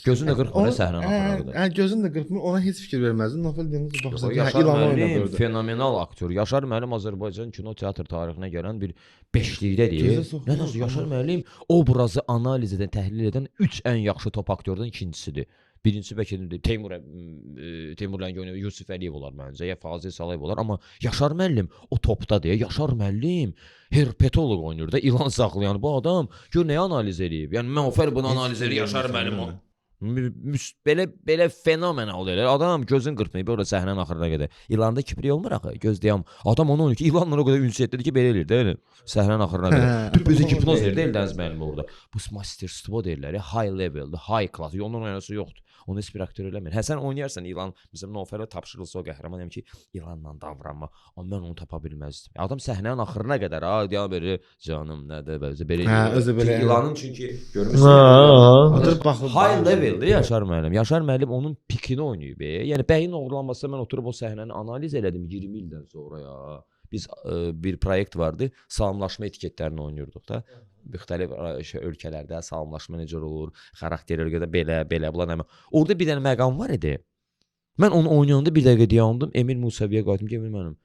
Gözün də qırpmır səhnənin axırına qədər. Hə, gözün də qırpmır, ona heç fikir verməzdin. Nofel deyəndə baxırsan ki, Yaşar ilan müəllim oynadı. fenomenal aktyor. Yaşar müəllim Azərbaycan kino teatr tarixinə gələn bir beşlikdədir. Nədir? Yaşar müəllim obrazı analiz edən, təhlil edən 3 ən yaxşı top aktyordan ikincisidir. Birincisi bəlkə Teymur Ləngi oynayır, Yusif Əliyev olar məncə, ya Fazil Salayev olar, amma Yaşar müəllim o topdadır. Yaşar müəllim herpetoloq oynayır da, ilan saxlayan bu adam gör nəyə analiz edib. Yəni Məufər bunu analiz edir, Yaşar müəllim o. Belə fenomenal elə. Adam gözün qırpmayıb orada səhnənin axırına qədər. İlanda kiprik olmur axı, gözləyəm. Adam onu oynayır ki, ilanla o qədər ünsiyyətlidir ki, belə eləyir də, elə. Səhnənin axırına qədər. Özü hipnoz edir də Eldəniz müəllim orada. Bu masterstvo deyirlər, high leveldir, high class. Ondan oynanası yoxdur. Onu heç bir aktyor eləmir. Hə sən oynayarsan ilan, məsələn Noferə tapşırılsa o qəhrəmanam ki, ilanla davranma. Amma mən onu tapa bilməzdim. Adam səhnənin axırına qədər, deyə belə canım nədir belə. Hə, özü belə. İlanın çünki görmüsünüz. High leveldir Yaşar müəllim. Yaşar müəllim onun pikini oynayıb. Yəni bəyin oğurlanmasına mən oturub o səhnəni analiz elədim 20 ildən sonra ya. Biz bir proyekt vardı, salamlaşma etiketlərini oynayırdıq da. Müxtəlif ölkələrdə salamlaşma necə olur, xarakter ölkədə belə bunlar nə. Orada bir dənə məqam var idi. Mən onu oynayanda bir dəqiqə dayandım, Emil Musaviyə qayıtdım ki, Emil müəllim,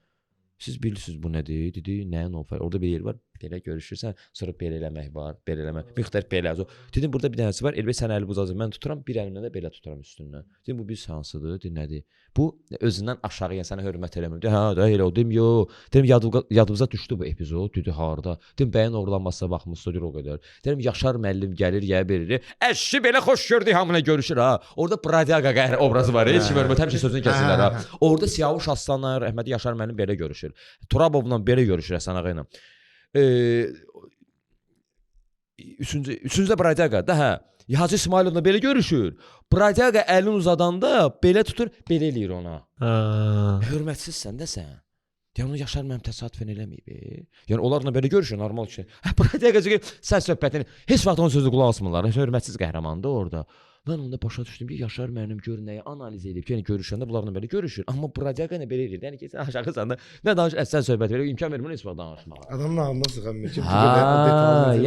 siz bilirsiniz bu nədir? Dedi, nəyə Nofer? Orada bir yer var, belə görüşürsən, sonra belə eləmək var, belə eləmək. Müxtəlif belə. Dedim, burada bir dənəsi var, Elbəs sən əli buzacaq, mən tuturam, bir əlimlə də belə tuturam üstündən. Dedim, bu bir hansıdır? Dedim, nədir? Bu özündən aşağı, yəni sənə hörmət eləmir. Hə, da elə o. Dedim, yox. Dedim, yadımıza düşdü bu epizod. Dedi, harda? Dedim, bəyin oğurlanmasına baxmışdı, o qədər. Dedim, Yaşar müəllim gəlir, verir. Əşi belə xoş gördük, hamına görüşür ha. Orada Pradyaga qəhr obrazı var. Heç kim hörmət, həmişə sözünü kəsirlər ha. Orada Siyavuş Aslanlar, Əhməd Yaşar müəllim belə görüşür. Turabovla belə görüşür Həsən ağa ilə. Üçüncüdə Pradyaga da hə. Hacı İsmailovla belə görüşür. Pradyaga əlini uzadanda belə tutur, belə eləyir ona. Hörmətsizsən də sən. Yəni onu Yaşar müəllim təsadüfən eləməyib. Yəni onlarla belə görüşür, normal şey. Pradyaga sən söhbətini heç vaxt onun sözü qulaq asmırlar. Hörmətsiz qəhrəmandır orada. Mən onda başa düşdüm ki, Yaşar müəllim gör nəyi analiz edib ki, yəni görüşəndə bunlarla belə görüşür. Amma Pradyaga nə belə edir? Yəni ki, sən aşağısan da nə danış, sən söhbət verir, imkan vermir heç vaxt danışmağa. Adamın ağlına sıxamır ki,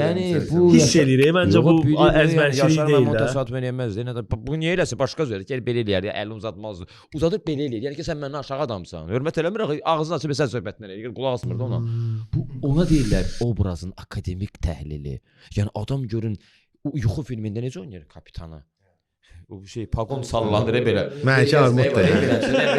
yəni bu hiss eləyir, məncə bu əzbərçilik deyil də. Təsadüf eləməz. Bu niyə eləsə başqa sözdür. Yəni belə eləyər, əlini uzatmazdı. Uzadıb belə eləyir. Yəni ki, sən məndən aşağı adamsan. Hörmət eləmir axı, ağzını açıb sən söhbətlə eləyir, qulaq asmırdı ona. Bu ona deyirlər obrazın akademik təhlili. Yəni adam görün O yuxu filmində necə oynayır kapitanı? O şey paqon sallanır belə. Məlikə Armud da.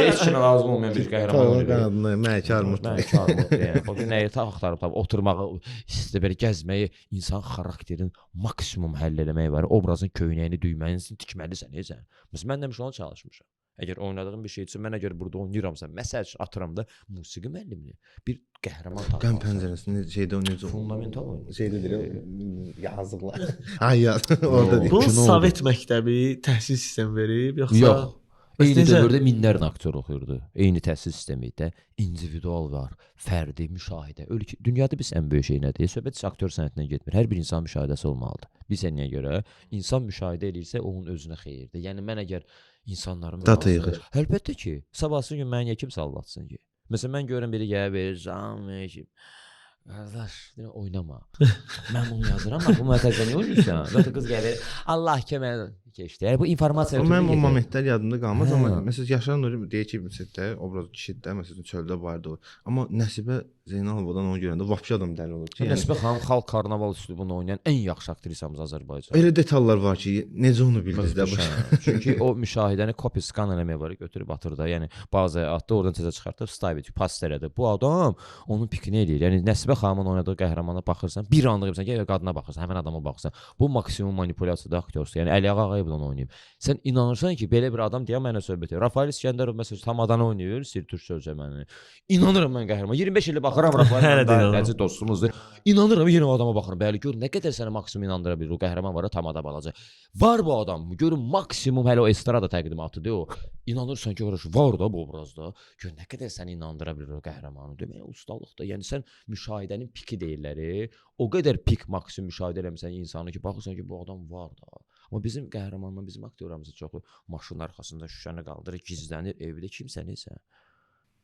Heç kimə lazım olmayan bir qəhrəman Tavuğun oynayır. qanadını Məlikə Armud. Məlikə Armud. Yəni o gün nəyi axtarıb oturmağı, istə belə gəzməyi, insan xarakterin maksimum həll eləməyi var. Obrazın köynəyini, düyməni tikməlisən, necə? Məsələn, mən həmişə ona çalışmışam. Əgər oynadığım bir şey üçün mən əgər burada oynayıramsa, məsəl üçün atıram da musiqi müəllimini, bir qəhrəman tapmaq. Qəm pəncərəsində şeydə o necə fundamental oyun. Şeydə deyirəm, yazıblar. Ay yaz, orada deyir. Bu Kino Sovet məktəbi təhsil sistemi verib yoxsa Yox. Eyni necə? dövrdə minlərlə aktyor oxuyurdu. Eyni təhsil sistemi də individual var, fərdi müşahidə. Ölkə dünyada biz ən böyük şey nədir? Söhbət aktyor sənətindən getmir. Hər bir insan müşahidəsi olmalıdır. Bizə niyə görə? İnsan müşahidə edirsə, onun özünə xeyirdir. Yəni mən əgər insanların Data yığır. Əlbəttə ki, sabahsı gün məni kim sallatsın ki? Məsələn mən görürəm biri gəlir verir, ki, qardaş, oynama. Mən bunu yazıram, amma bu məsələdə niyə oynayırsan? Zaten qız gəlir, Allah kəmər keçdi. Yəni bu informasiya Mənim o momentlər yadımda qalmaz, amma məsələn Yaşar Nuri deyir ki, məsələn obraz kişidə məsələn çöldə vardı o. Amma Nəsibə Zeynalovadan onu görəndə vəbşi adam dəli olur ki. Nəsibə xanım xalq karnaval üslubunu oynayan ən yaxşı aktrisamız Azərbaycan. Elə detallar var ki, necə onu bildiniz də bu? Çünki o müşahidəni copy scan eləməyə var, götürüb atır da. Yəni bazı atdı, oradan təzə çıxartıb stavit, paster edir. Bu adam onun pikini eləyir. Yəni Nəsibə xanımın oynadığı qəhrəmana baxırsan, bir anlıq bilirsən ki, qadına baxırsan, həmin adama baxırsan. Bu maksimum manipulyasiyadır aktyorsa. Yəni Əliağa Ağayev onu oynayıb. Sən inanırsan ki, belə bir adam deyə mənə söhbət edir. Rafael İskəndərov məsələn Tamadanı oynayır, Sir Türk sözləməni. İnanıram mən qəhrəman. 25 il baxıram Rafael Əziz dostumuzdur. İnanıram yenə o adama baxıram. Bəli, gör nə qədər səni maksimum inandıra bilir o qəhrəman var, Tamada balaca. Var bu adam. Görün maksimum hələ o estrada təqdimatıdır o. İnanırsan ki, var da bu obrazda. Gör nə qədər səni inandıra bilir o qəhrəmanı. Demək ustalıqdır. Yəni sən müşahidənin piki deyirlər. O qədər pik maksimum müşahidə eləmisən insanı ki, baxırsan ki, bu adam var da. Amma bizim qəhrəmanla bizim aktyorlarımız çoxu maşının arxasında şüşəni qaldırır, gizlənir, evdə kimsə nəsə.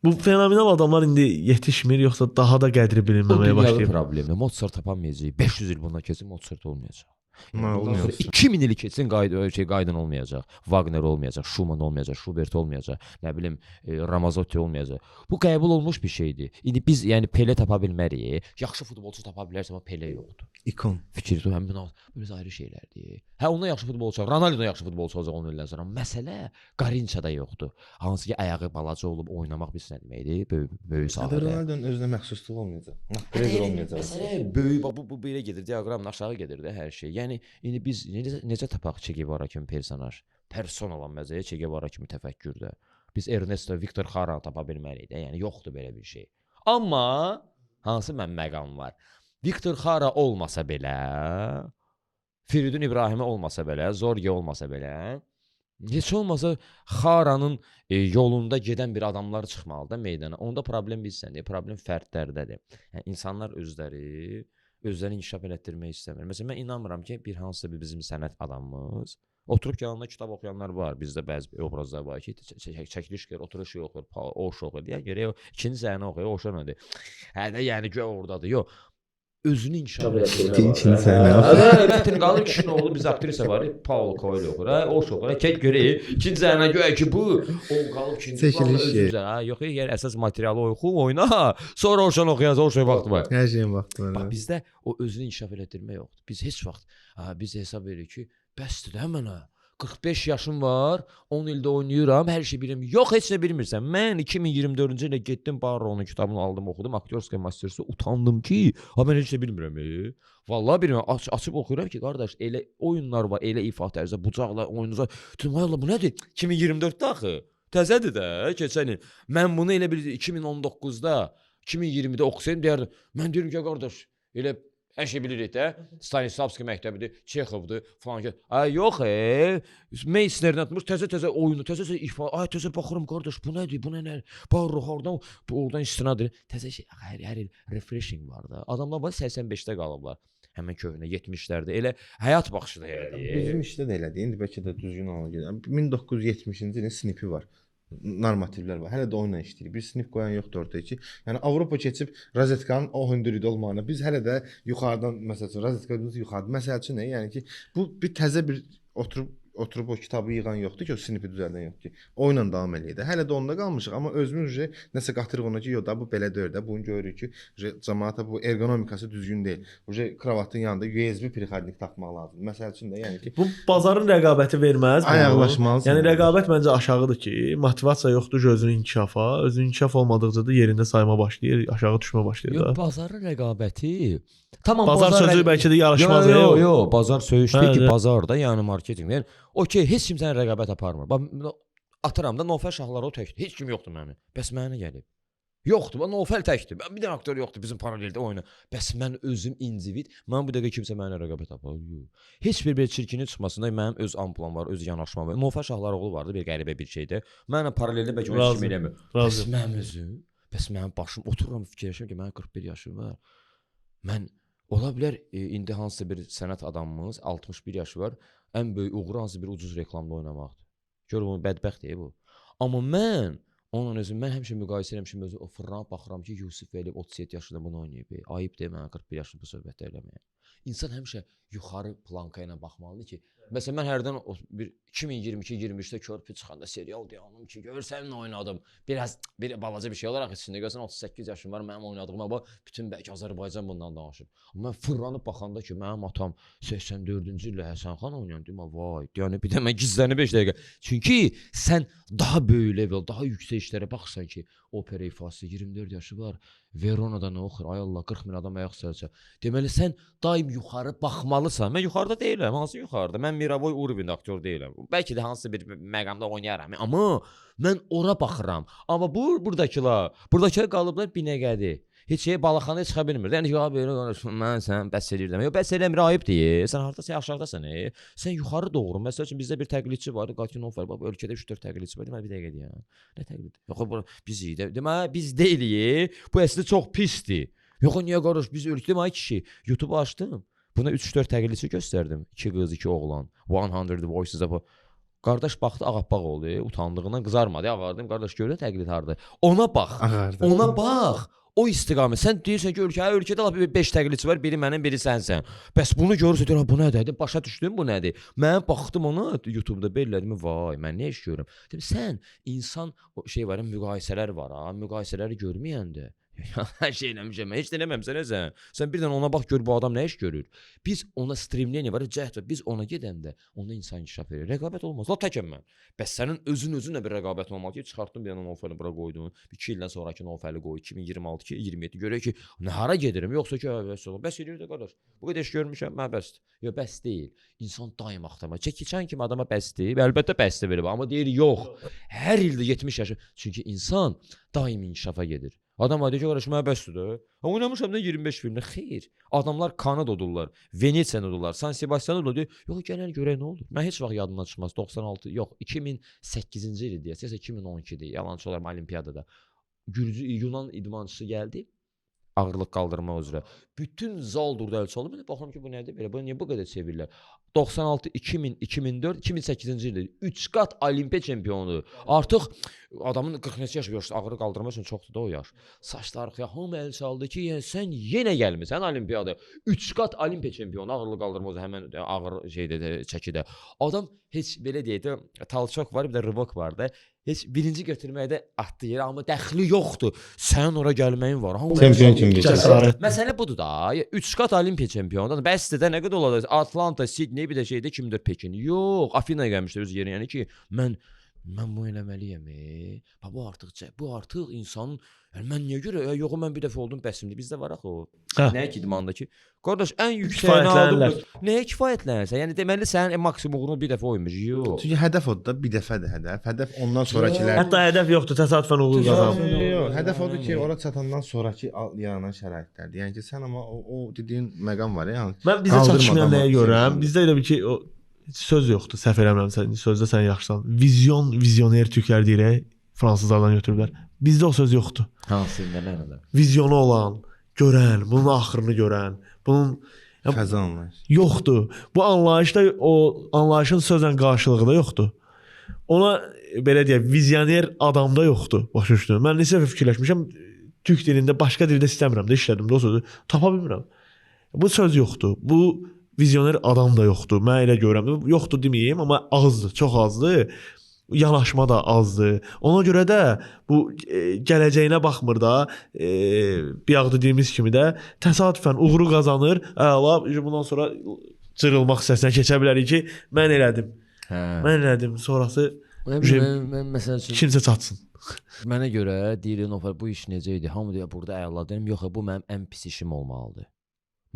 Bu fenomenal adamlar indi yetişmir yoxsa daha da qədri bilinməməyə başlayıb? Problemdir. Mozart tapamayacaq. 500 il bundan keçsin Mozart olmayacaq. Olmuyor. 2000 il keçsin Gaydın olmayacaq, Wagner olmayacaq, Schumann olmayacaq, Schubert olmayacaq, nə bilim Ramazzotti olmayacaq. Bu qəbul olmuş bir şeydir. İndi biz yəni Pele tapa bilmərik. Yaxşı futbolçu tapa bilərsə, amma Pele yoxdur. İkon. Fikirdə həmin böyle ayrı şeylərdir. Hə ondan yaxşı futbolçu olacaq, Ronaldo yaxşı futbolçu olacaq 10 ildən sonra. Məsələ Garinçada yoxdur. Hansı ki ayağı balaca olub oynamaq bir nə deməkdir? Böyük sahədə. Ronaldo'nun özünə məxsusluq olmayacaq. Makgregor olmayacaq. Məsələ böyük bu belə gedir, diaqramla aşağı gedir də hər şey. Yəni indi biz necə tapaq Che Guevara kimi personaj? Person olan məzəyə Che Guevara kimi təfəkkürdə. Biz Ernesto Victor Jara tapa bilməliyik də. Yəni yoxdur belə bir şey. Amma hansı məqam var? Victor Jara olmasa belə, Firidun İbrahimi olmasa belə, Zorge olmasa belə, heç olmasa Xaranın yolunda gedən bir adamlar çıxmalıdır meydana. Onda problem bilsəndir, problem fərdlərdədir. Yəni insanlar özlərini inkişaf elətdirmək istəmir. Məsələn, mən inanmıram ki, bir hansısa bir bizim sənət adamımız oturub yanında kitab oxuyanlar var. Bizdə bəzi obrazlar var ki, çəkiliş gəlir, oturuş yoxdur, oş oxuyur. Yəni gərək o ikinci səhifəni oxuyur, oşa nədir? Hə də yəni göy ordadır. Yox. Özünü inkişaf elətdirmək. İkinci səhifəni. Metin qalır kişinin oğlu biz aktrisa var, Paulo Coelho oxuyur. Hə, oş oxuyur. Kək görək. İkinci səhifəni göy ki, bu o qalıb ikinci səhifə. Hə, yox, yəni əsas materialı oxu, oyna. Sonra oşan oxuyacaq, oşaya vaxtı var. Hər şeyin vaxtı var. Bax bizdə o özünü inkişaf elətdirmək yoxdur. Biz heç vaxt biz hesab edirik ki, bəsdir də mənə. 45 yaşım var, 10 ildə oynayıram, hər şey bilirəm. Yox, heç nə bilmirsən. Mən 2024-cü ildə getdim Barronun kitabını aldım, oxudum, Aktyorskaya mastersi, utandım ki, mən heç nə bilmirəm. Vallahi bilmirəm, açıb oxuyuram ki, qardaş, elə oyunlar var, elə ifa tərzdə, bucaqla oyunuza. Dedim, ay Allah, bu nədir? 2024-də axı. Təzədir də, keçən il. Mən bunu elə bir 2019-da, 2020-də oxusaydım, deyərdim. Mən deyirəm ki, qardaş, elə hər şey bilirik də. Stanislavski məktəbidir, Çexovdur, falan ki. Ay yox, Meissnerdən atmış, təzə oyunu, təzə ifa. Ay təzə baxıram qardaş, bu nədir? Bu nə? Barro hardan? Oradan istinadır. Təzə şey, hər il refreshing var da. Adamlar var 85-də qalıblar. Həmin köhnə 70-lərdə elə həyat baxışı da elədi. Bizim işdə də elədi. İndi bəlkə də düzgün ola gedir. 1970-ci ilin snipi var. Normativlər var. Hələ də onunla işləyir. Bir sinif qoyan yoxdur ortaya ki. Yəni Avropa keçib rozetkanın o hündürlükdə olmağına biz hələ də yuxarıdan məsələn rozetkamız yuxarıda. Məsəl üçün nə? Yəni ki, bu bir təzə bir oturub oturub o kitabı yığan yoxdur ki, o sinifi düzəldən yoxdur ki. O ilə davam eləyir də. Hələ də onda qalmışıq, amma özümüz nəsə qatırıq ona ki, yox da bu belə deyil də. Bunu görürük ki, cəmaata bu ergonomikası düzgün deyil. Kravatın yanında USB perixodnik taxmaq lazımdır. Məsəl üçün də yəni ki, bu bazarın rəqabəti verməz. Ayaqlaşmalısan. Yəni rəqabət məncə aşağıdır ki, motivasiya yoxdur özünün inkişafa, özünün inkişaf olmadıqca da yerində sayma başlayır, aşağı düşmə başlayır da. Yox, bazarın rəqabəti. Tamam, bazar sözü bəlkə də yarışmaz. Yox, bazar söyüşdür ki, bazarda, yəni marketinq. Yəni okey, heç kim sənə rəqabət aparmır. Bax, atıram da Nofəl şahları o təkdir. Heç kim yoxdur mənim. Bəs mənə gəlib. Yoxdur, bax Nofəl təkdir. Bir dənə aktyor yoxdur bizim paraleldə oyuna. Bəs mən özüm individ, mən bu dəqiqə kimsə mənə rəqabət aparır. Heç bir çirkini çıxmasında mənim öz amplam var, öz yanaşmam var. Nofəl şahları oğlu vardı, bir qəribə bir şeydə. Mənlə paraleldə bəlkə heç kim eləmir. Bəs mənim özüm, bəs mənim başım otururam fikirləşirəm ki, mənim 41 yaşım var. Mən ola bilər indi hansısa bir sənət adamımız 61 yaşı var, ən böyük uğuru hansı bir ucuz reklamda oynamaqdır. Gör bu bədbəxt bu. Amma mən onunla özüm mən həmişə müqayisə eləmişəm özü o fırlanıb baxıram ki, Yusif Vəliyev 37 yaşında bunu oynayıb. Ayıb deyil mən 41 yaşında bu söhbətdə eləməyə. İnsan həmişə yuxarı planka ilə baxmalıdır ki, məsələn mən hərdən bir 2022-23-də körpü çıxanda serial dayanım ki, görsən nə oynadım. Bir balaca bir şey olaraq içində görsən 38 yaşım var, mənim oynadığıma bax, bütün bəlkə Azərbaycan bundan danışır. Amma mən fırlanıb baxanda ki, mənim atam 84-cü ildə Həsən xan oynayan deyim, vay, yəni bir də mən gizlənib 5 dəqiqə. Çünki sən daha böyük level, daha yüksək işlərə baxırsan ki, opera ifası 24 yaşı var, Verona'da nə oxur, ay Allah 40 min adam ayaq səlcə. Deməli sən daim yuxarı baxmalısan. Mən yuxarıda deyiləm, hansı yuxarıda? Mən Miravoy Urubin aktyor deyiləm. Bəlkə də hansısa bir məqamda oynayaram, amma mən ora baxıram. Amma buradakılar qalıblar binəqədi. Heç şey balaxanaya çıxa bilmir. Yəni ki, belə danışım, mən sən bəs eləyirəm. Yox, bəs eləmir, ayıb deyil. Sən hardasa aşağıdasan. Sən yuxarı doğru. Məsəl üçün bizdə bir təqlidçi var, Qatinov var. Ölkədə 3-4 təqlidçi var. Deməli bir dəqiqə deyəm. Nə təqlid? Yox, biz iyi də. Deməli biz deyilik. Bu əslində çox pisdir. Yox, niyə qardaş? Biz ölkədə deməli kişi YouTube açdım. Buna 3-4 təqlidçi göstərdim. 2 qız, 2 oğlan. 100 Voices of. Qardaş baxdı, ağappaq oldu. Utandığından qızarmadı. Ağardım. Qardaş görün təqlid harda. Ona bax. Ağardı. Ona bax. O istiqamət. Sən deyirsən ki, ölkədə 5 təqlidçi var, biri mənim, biri sənsən. Bəs bunu görürsə deyir, bu nədir? Başa düşdün bu nədir? Mən baxdım ona YouTube-da bellədim, vay, mən nə iş görürəm? Dedim, sən insan şey var, müqayisələr var, müqayisələri görməyəndə hər şey eləmişəm, heç də eləməmsən sən. Sən birdən ona bax gör bu adam nə iş görür. Biz ona streamləyəni var, cəhd var. Biz ona gedəndə onda insan inkişaf edir. Rəqabət olmaz. La təkəm mən. Bəs sənin özünlə bir rəqabət olmalı ki, çıxartdın bir dənə Nofəli bura qoydun. 2 ildən sonrakı Nofəli qoy, 2026-27 görək ki, hara gedirəm, yoxsa ki, bəs eləyir də qardaş. Bu qədər iş görmüşəm, mən bəsdir. Yox, bəs deyil. İnsan daim axtarma. Keçən kimi adama bəsdir. Əlbəttə bəsdir verib, amma deyir yox. Hər ildə 70 yaşı. Çünki insan daim inkişafa gedir. Adam var deyir ki, qardaş, mənə bəsdir də. Oynamışam da 25 filmdə. Xeyr. Adamlar Kanada odurlar, Venesiya odurlar, San Sebastian odurlar. Deyir, yox, gələn görək nə olur. Mən heç vaxt yadımdan çıxmaz. 96, yox, 2008-ci il deyəsə, 2012-dir. Yalançı olarım olimpiyadada. Yunan idmançısı gəldi. Ağırlıq qaldırma üzrə. Bütün zal durdu əl çaldı. Mən baxıram ki, bu nədir belə? Bu niyə bu qədər sevirlər? 96, 2000, 2004, 2008-ci ildə 3 qat olimpiya çempionu. Artıq adamın 40 neçə yaşı yoxdur. Ağırlıq qaldırma üçün çoxdur da o yaş. Saçları hamı əl çaldı ki, yəni sən yenə gəlmisən olimpiyada. 3 qat olimpiya çempionu ağırlıq qaldırma üzrə həmin ağır şeydə çəkidə. Adam heç belə deyək də talçok var, bir də rıvok var da. Heç birinci götürməkdə atdı yerə, amma dəxli yoxdur. Sənin ora gəlməyin var. Çempion kimi cəsarət. Məsələ budur da. 3 qat olimpiya çempionu. Bəsdir də nə qədər olacaq? Atlanta, Sydney bir də şeydə 24 Pekin. Yox, Afinaya gəlmişlər öz yerinə. Yəni ki, mən bu eləməliyəm. Bu artıq insanın mən niyə görə? Yox, mən bir dəfə oldum bəsimdir. Bizdə var axı o. Nəyə ki idmandakı? Qardaş, ən yüksəyini aldım. Nəyə kifayətlənirsən? Yəni deməli sənin maksimumunu bir dəfə oymuş. Yox. Çünki hədəf odur da, bir dəfədir hədəf. Hədəf ondan sonrakilər. Hətta hədəf yoxdur, təsadüfən uğur qazanır. Yox, hədəf odur ki, ora çatandan sonrakı yaranan şəraitlərdir. Yəni ki, sən amma o dediyin məqam var ya. Mən bizə çatışmayan nəyə görəm? Bizdə elə bir ki, o söz yoxdur, səhv eləmirəmsə, sözdə sən yaxşısan. Vizyoner türklər deyirək, fransızlardan götürüblər. Bizdə o söz yoxdur. Hansı nələrdə? Vizyonu olan, görən, bunun axırını görən, bunun fəza anlayış yoxdur. Bu anlayışda o anlayışın sözlə qarşılığı da yoxdur. Ona belə deyək, vizyoner adamda yoxdur. Başa düşdün? Mən neçə dəfə fikirləşmişəm, türk dilində başqa dildə istəmirəm də işlədim də o sözü tapa bilmirəm. Bu söz yoxdur. Bu vizyoner adam da yoxdur. Mən elə görürəm. Yoxdur deməyim, amma azdır, çox azdır. Yanaşma da azdır. Ona görə də bu gələcəyinə baxmır da, bayaq dediyimiz kimi də təsadüfən uğuru qazanır. Əla, bundan sonra cırılmaq hissəsinə keçə bilərik ki, mən elədim. Hə. Mən elədim. Sonrası Mən məsəl üçün kimsə çatsın. mənə görə deyirəm bu iş necə idi? Hamı deyir burada əla deyirəm. Yox, bu mənim ən pis işim olmalıdır.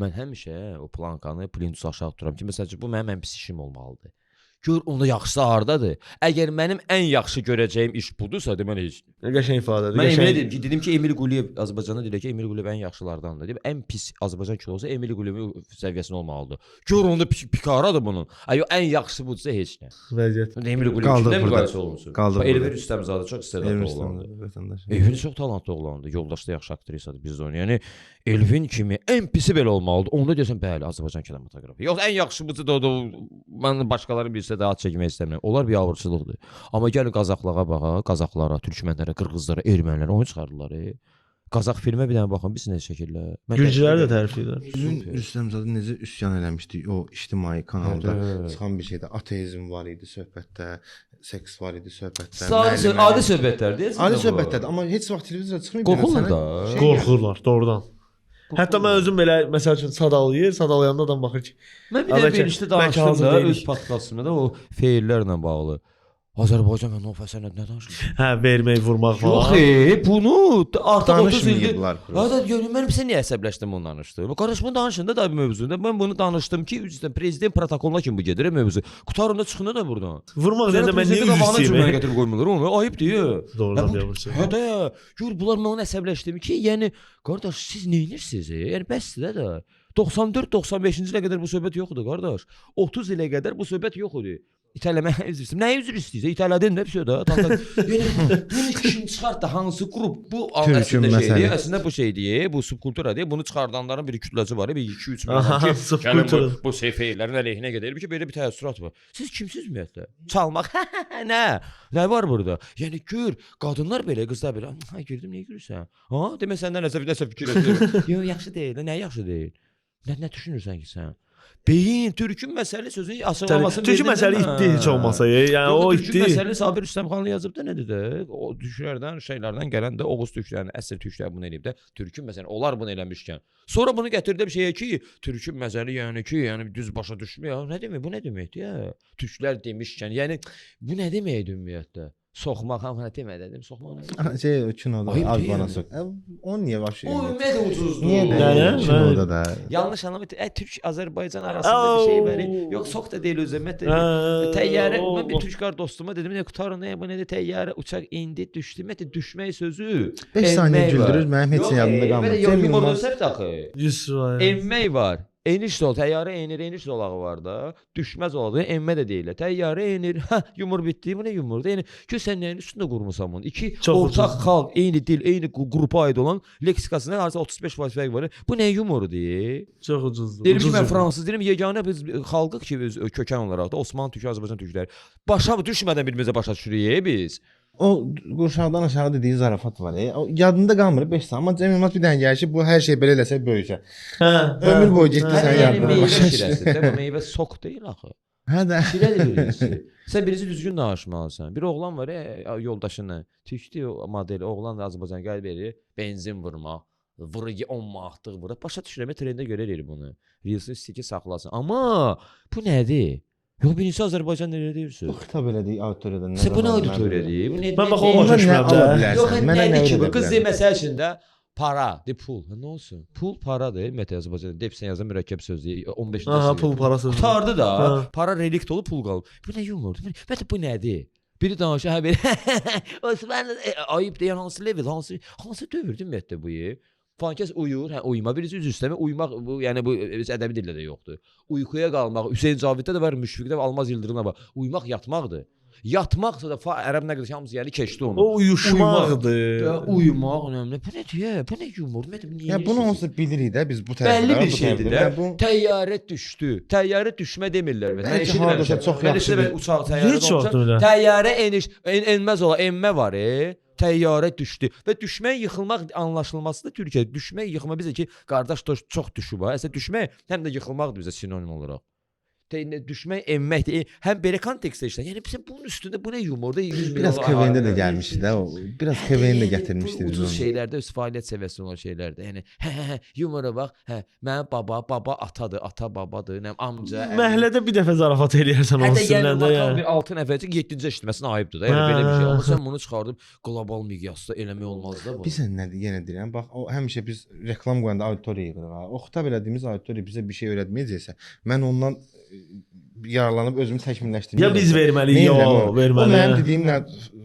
Mən həmişə o plankanı plintus aşağı tuturam ki, məsəl üçün bu mənim ən pis işim olmalıdır. Gör onda yaxşısı hardadır? Əgər mənim ən yaxşı görəcəyim iş budursa, deməli heç. Qəşəng ifadədir. Mən Emil dedim ki, Emil Quliyev Azərbaycanda deyir ki, Emil Quliyev ən yaxşılardandır. Deyib ən pis Azərbaycan kilosu Emil Quliyevin səviyyəsində olmalıdır. Gör onda pikaradır bunun. Ay o ən yaxşısı budursa heç nə. Vəziyyət. Emil Quliyevlə müqayisə olunsun. Elvin Rüstəmzadə çox istedadlı oğlandı. vətəndaş. Elvin çox talantlı oğlandı. Yoldaşı da yaxşı aktrisadır bizdə onu. Yəni Elvin kimi ən pisi belə olmalıdır. Onda deyəsən bəli, Azərbaycan kinematoqrafı. Yox, ən yaxşısı budur da mən başqalarının bilsə də ad çəkmək istəmirəm. Onlar bir avırçılıqdır. Amma gəlin Qazaxlığa baxa, Qazaxlara, Türkmənlərə, Qırğızlara, Ermənilərə oyun çıxardılar. Qazax filmə bir dənə baxın, biz necə şəkillər. Gürcülər də tərif edirlər. Rüstəmzadə necə üsyan eləmişdi o ictimai kanalda çıxan bir şeydə ateizm var idi söhbətdə, seks var idi söhbətdə. Adi söhbətlərdir. Adi söhbətlərdir, amma heç vaxt televizora çıxmır. Qorxurlar da. Qorxurlar, doğrudan. Hətta mən özüm belə məsəl üçün sadalayanda adam baxır ki, Mən bir də verilişdə danışdım da öz podkastımda da o feillərlə bağlı. Azərbaycan və Nova sənəd nə danışır? Hə, vermək, vurmaq falan. Yox, bunu artıq 30 ildir. Danışmayıblar. Hə, görün mən sən niyə əsəbləşdim bunu danışdım? Qardaş bunu danışında da bir mövzunda mən bunu danışdım ki, üzrdən prezident protokoluna kimi bu gedir mövzu. Qutarında çıxında da buradan. Vurmaq deyəndə mən niyə üzr istəyirəm? Gətirib qoymurlar onu. Ayıb deyir. Doğrudan deyirsən. Hə də, gör bunlar mən onu əsəbləşdim ki, yəni qardaş siz nə edirsiniz? Yəni bəsdir də. 94-95-ci ilə qədər bu söhbət yox idi qardaş. 30 ilə qədər bu söhbət yox idi. İtələmə üzr istəyirəm. Nəyə üzr istəyirsən? İtələdin də bir şey də. Yəni bunu kim çıxart da hansı qrup bu əslində şeydir. Əslində bu şeydir, bu subkulturadır. Bunu çıxardanların bir kütləsi var, bir 2-3 milyon ki, subkultur. Bu seyfeylərin əleyhinə gedir ki, belə bir təəssürat var. Siz kimsiz ümumiyyətlə? Çalmaq nə? Nə var burada? Yəni gör, qadınlar belə, qızlar belə. Ha, girdim, niyə gülürsən? Ha, demə səndən nəsə fikirləşirəm. Yox, yaxşı deyil. Nə yaxşı deyil? Nə düşünürsən ki sən? Beyin, türkün məsələ sözünü açıqlamasını Türkün məsələ itdi heç olmasa. Yəni o itdi. Türkün məsələ Sabir Rüstəmxanlı yazıb da nədir də? O türklərdən, şeylərdən gələn də Oğuz türklərinin əsl türklər bunu eləyib də. Türkün məsələ onlar bunu eləmişkən. Sonra bunu gətirdi bir şeyə ki, türkün məsələ yəni ki, yəni düz başa düşmür. Nə demək? Bu nə deməkdir ya? Türklər demişkən, yəni bu nə deməkdir ümumiyyətlə? Soxmaq hamı demədi dedim. Soxmaq nə? Şey kinoda Azbana sox. O niyə başlayır? O ümumiyyətlə ucuzdur. Niyə? Kinoda da. Yanlış anlama. Türk Azərbaycan arasında bir şey var. Yox, sox da deyil özəmət. Təyyarə, mən bir türk dostuma dedim, nə qutarın nə bu nədir? Təyyarə uçaq indi düşdü. Ümumiyyətlə düşmək sözü 5 saniyə güldürür, mənim heç yadımda qalmır. Yox, yumorun sərt axı. Yusuf. Enmək var. Eniş sol, təyyarə enir, eniş zolağı var da. Düşməz olağı, enmə də deyirlər. Təyyarə enir, yumur bitdi, bu nə yumurdur? Yəni ki, sən nəyin üstündə qurmusan bunu? İki ortaq xalq, eyni dil, eyni qrupa aid olan leksikasında harca 35% fərq var. Bu nə yumurdur? Çox ucuzdur. Deyirəm ki, mən fransız deyirəm, yeganə biz xalqıq ki, biz kökən olaraq da Osmanlı türkü, Azərbaycan türkləri. Başa düşmədən birimizə başa düşürük biz. O qurşaqdan aşağı dediyi zarafat var. O yadında qalmır 5 saniyə. Amma Cəmiyyət bir dənə gəlir ki, bu hər şey belə eləsə böyükə. Ömür boyu getdi sən yadında. Meyvə şirəsidir. Bu meyvə sok deyil axı. Hə də. Şirədir birisi. Sən birisi düzgün danışmalısan. Bir oğlan var yoldaşına. Türkdür o model. Oğlan da Azərbaycan gəlib verir. Benzin vurmaq. Vurğu 10 manatlıq vurur. Başa düşürəm, trendə görə eləyir bunu. Reelsini istiki saxlasın. Amma bu nədir? Yox, birincisi Azərbaycan nerə deyirsən? Xitab elədik auditoriyadan. Sən bu nə auditoriyadır? Mən bax o başa düşmürəm də. Yox, nədir ki bu? Qız deyir məsəl üçün də para, de pul. Nə olsun? Pul paradır. Ümumiyyətlə Azərbaycanda depsən yazan mürəkkəb sözdür. 15-ci Aha, pul para sözü. Qutardı da. Para relikt olub pul qalıb. Bu nə yumurdur? Ümumiyyətlə bu nədir? Biri danışır, hə belə. Osmanlı ayıb deyən hansı level, hansı dövrdür ümumiyyətlə bu? Falan kəs uyur, hə uyuma birisi üz üstəmə uymaq bu yəni bu ədəbi dildə də yoxdur. Uyquya qalmaq, Hüseyn Caviddə də var, Müşfiqdə və Almaz Yıldırımda var. Uymaq yatmaqdır. Yatmaqsa da ərəb nəqli hamısı yəni keçdi onu. O uyuşmaqdır. Uyumaq önəmli. Bu nədir? Bu nə yumor? Ya bunu onsuz bilirik də biz bu tərəfdə. Bəlli bir şeydir də. Təyyarə düşdü. Təyyarə düşmə demirlər. Mən eşitmişəm çox yaxşı. Uçaq təyyarə. Heç vaxt elə. Təyyarə eniş enməz ola, enmə var. təyyarə düşdü və düşmək yıxılmaq anlaşılması da Türkiyədə düşmək yıxılma bizə ki qardaş çox düşüb ha. Əslində düşmək həm də yıxılmaqdır bizə sinonim olaraq. Düşmək, enməkdir. Həm belə kontekstdə işlər. Yəni bizim bunun üstündə bu nə yumorda 100 milyon. Biraz KVN-də də gəlmişdi də o. Biraz KVN-də gətirmişdi biz onu. Ucuz şeylərdə öz fəaliyyət səviyyəsində olan şeylərdə. Yəni yumora bax, mənim baba atadır, ata babadır, nə amca. Məhəllədə bir dəfə zarafat eləyərsən onun üstündən də yəni. Bir 6 nəfərcik 7-ci eşitməsin ayıbdır da. Yəni belə bir şey. Amma sən bunu çıxardıb qlobal miqyasda eləmək olmaz da bu. Biz nədir yenə deyirəm. Bax o həmişə biz reklam qoyanda auditoriya yığırıq ha. O xitab elədiyimiz auditoriya bizə bir şey öyrətməyəcəksə, mən ondan yararlanıb özümü təkmilləşdirməliyəm. Ya biz verməliyik, ya o verməli. O mənim dediyimlə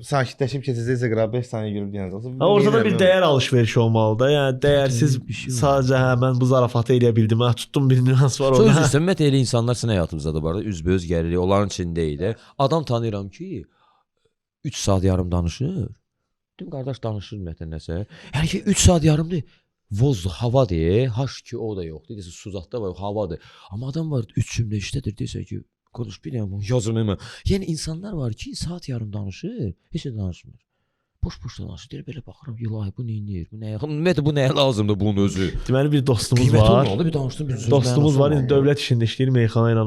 sakitləşib keçəcəksə qıra 5 saniyə görüb deyəndə. Ortada bir dəyər alış-verişi olmalı da. Yəni dəyərsiz sadəcə mən bu zarafatı eləyə bildim. Mən tutdum bir nüans var orada. Söz üstə elə insanlar sizin həyatınızda da var da, üzbəüz gəlirik, onların içində idi. Adam tanıyıram ki 3 saat yarım danışır. Dün qardaş danışır ümumiyyətlə nəsə. Yəni ki 3 saat yarımdır. Vozdur, havadır. H2O da yoxdur. Desə su zad da var, havadır. Amma adam var 3 cümlə işlədir desə ki, konuş bilmirəm, yazılmır mı? Yəni insanlar var ki, saat yarım danışır, heç nə danışmır. Boş-boş danışır. Deyir belə baxıram, ilahi bu nəyir? Bu nəyə? Ümumiyyətlə bu nəyə lazımdır bunun özü? Deməli bir dostumuz var. Bir danışdım bir söz. Dostumuz var, indi dövlət işində işləyir, meyxana ilə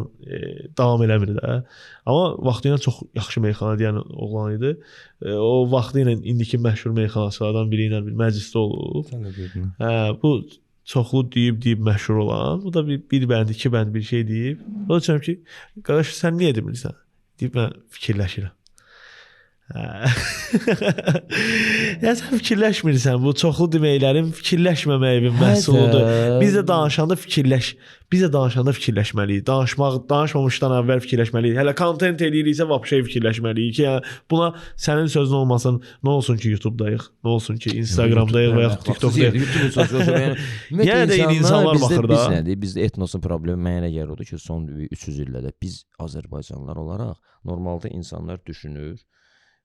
davam eləmir də. Amma vaxtı ilə çox yaxşı meyxana deyən oğlan idi. O vaxtı ilə indiki məşhur meyxanaçılardan biri ilə bir məclisdə olub. Sən də deydin. Bu çoxlu deyib məşhur olan. Bu da bir bənd, iki bənd bir şey deyib. O da deyirəm ki, qardaş sən niyə demirsən? Deyib mən fikirləşirəm. Ya sən fikirləşmirsən, bu çoxlu deməklərin fikirləşməməyin məhsuludur. Biz də danışanda fikirləşməliyik. Danışmamışdan əvvəl fikirləşməliyik. Hələ kontent eləyiriksə vəbşə fikirləşməliyik ki, yəni buna sənin sözün olmasın, nə olsun ki YouTube-dayıq, nə olsun ki Instagram-dayıq və ya TikTok-dayıq. Yəni də insanlar baxır da. Biz nədir? Bizdə etnosun problemi mənə gəlir odur ki, son 300 ildə biz Azərbaycanlılar olaraq normalda insanlar düşünür,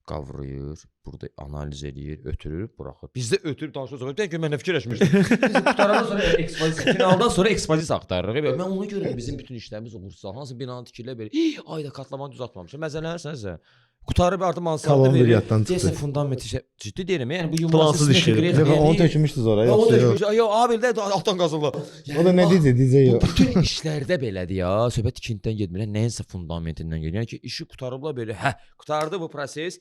qavrayır, burada analiz eləyir, ötürür, buraxır. Bizdə ötürüb danışır. Bəlkə mən nə fikirləşmişdim. Biz qutarandan sonra ekspozisiya, finaldan sonra ekspozisiya axtarırıq. Mən ona görə də bizim bütün işlərimiz uğursuz. Hansı binanı tikirlər belə, ayda katlamanı düzəltməmişəm. Məzələrsənsə, qutarıb artıq mansarda verir. Deyəsən fundamenti ciddi deyirəm. Yəni bu yumlansız işdir. Onu tökmüşdünüz oraya. Yox, abildə altdan qazılır. O da nə deyəcək yox. Bütün işlərdə belədir ya. Söhbət tikintidən getmir, nəyinsə fundamentindən gedir. Yəni ki, işi qutarıblar belə, qutardı bu proses.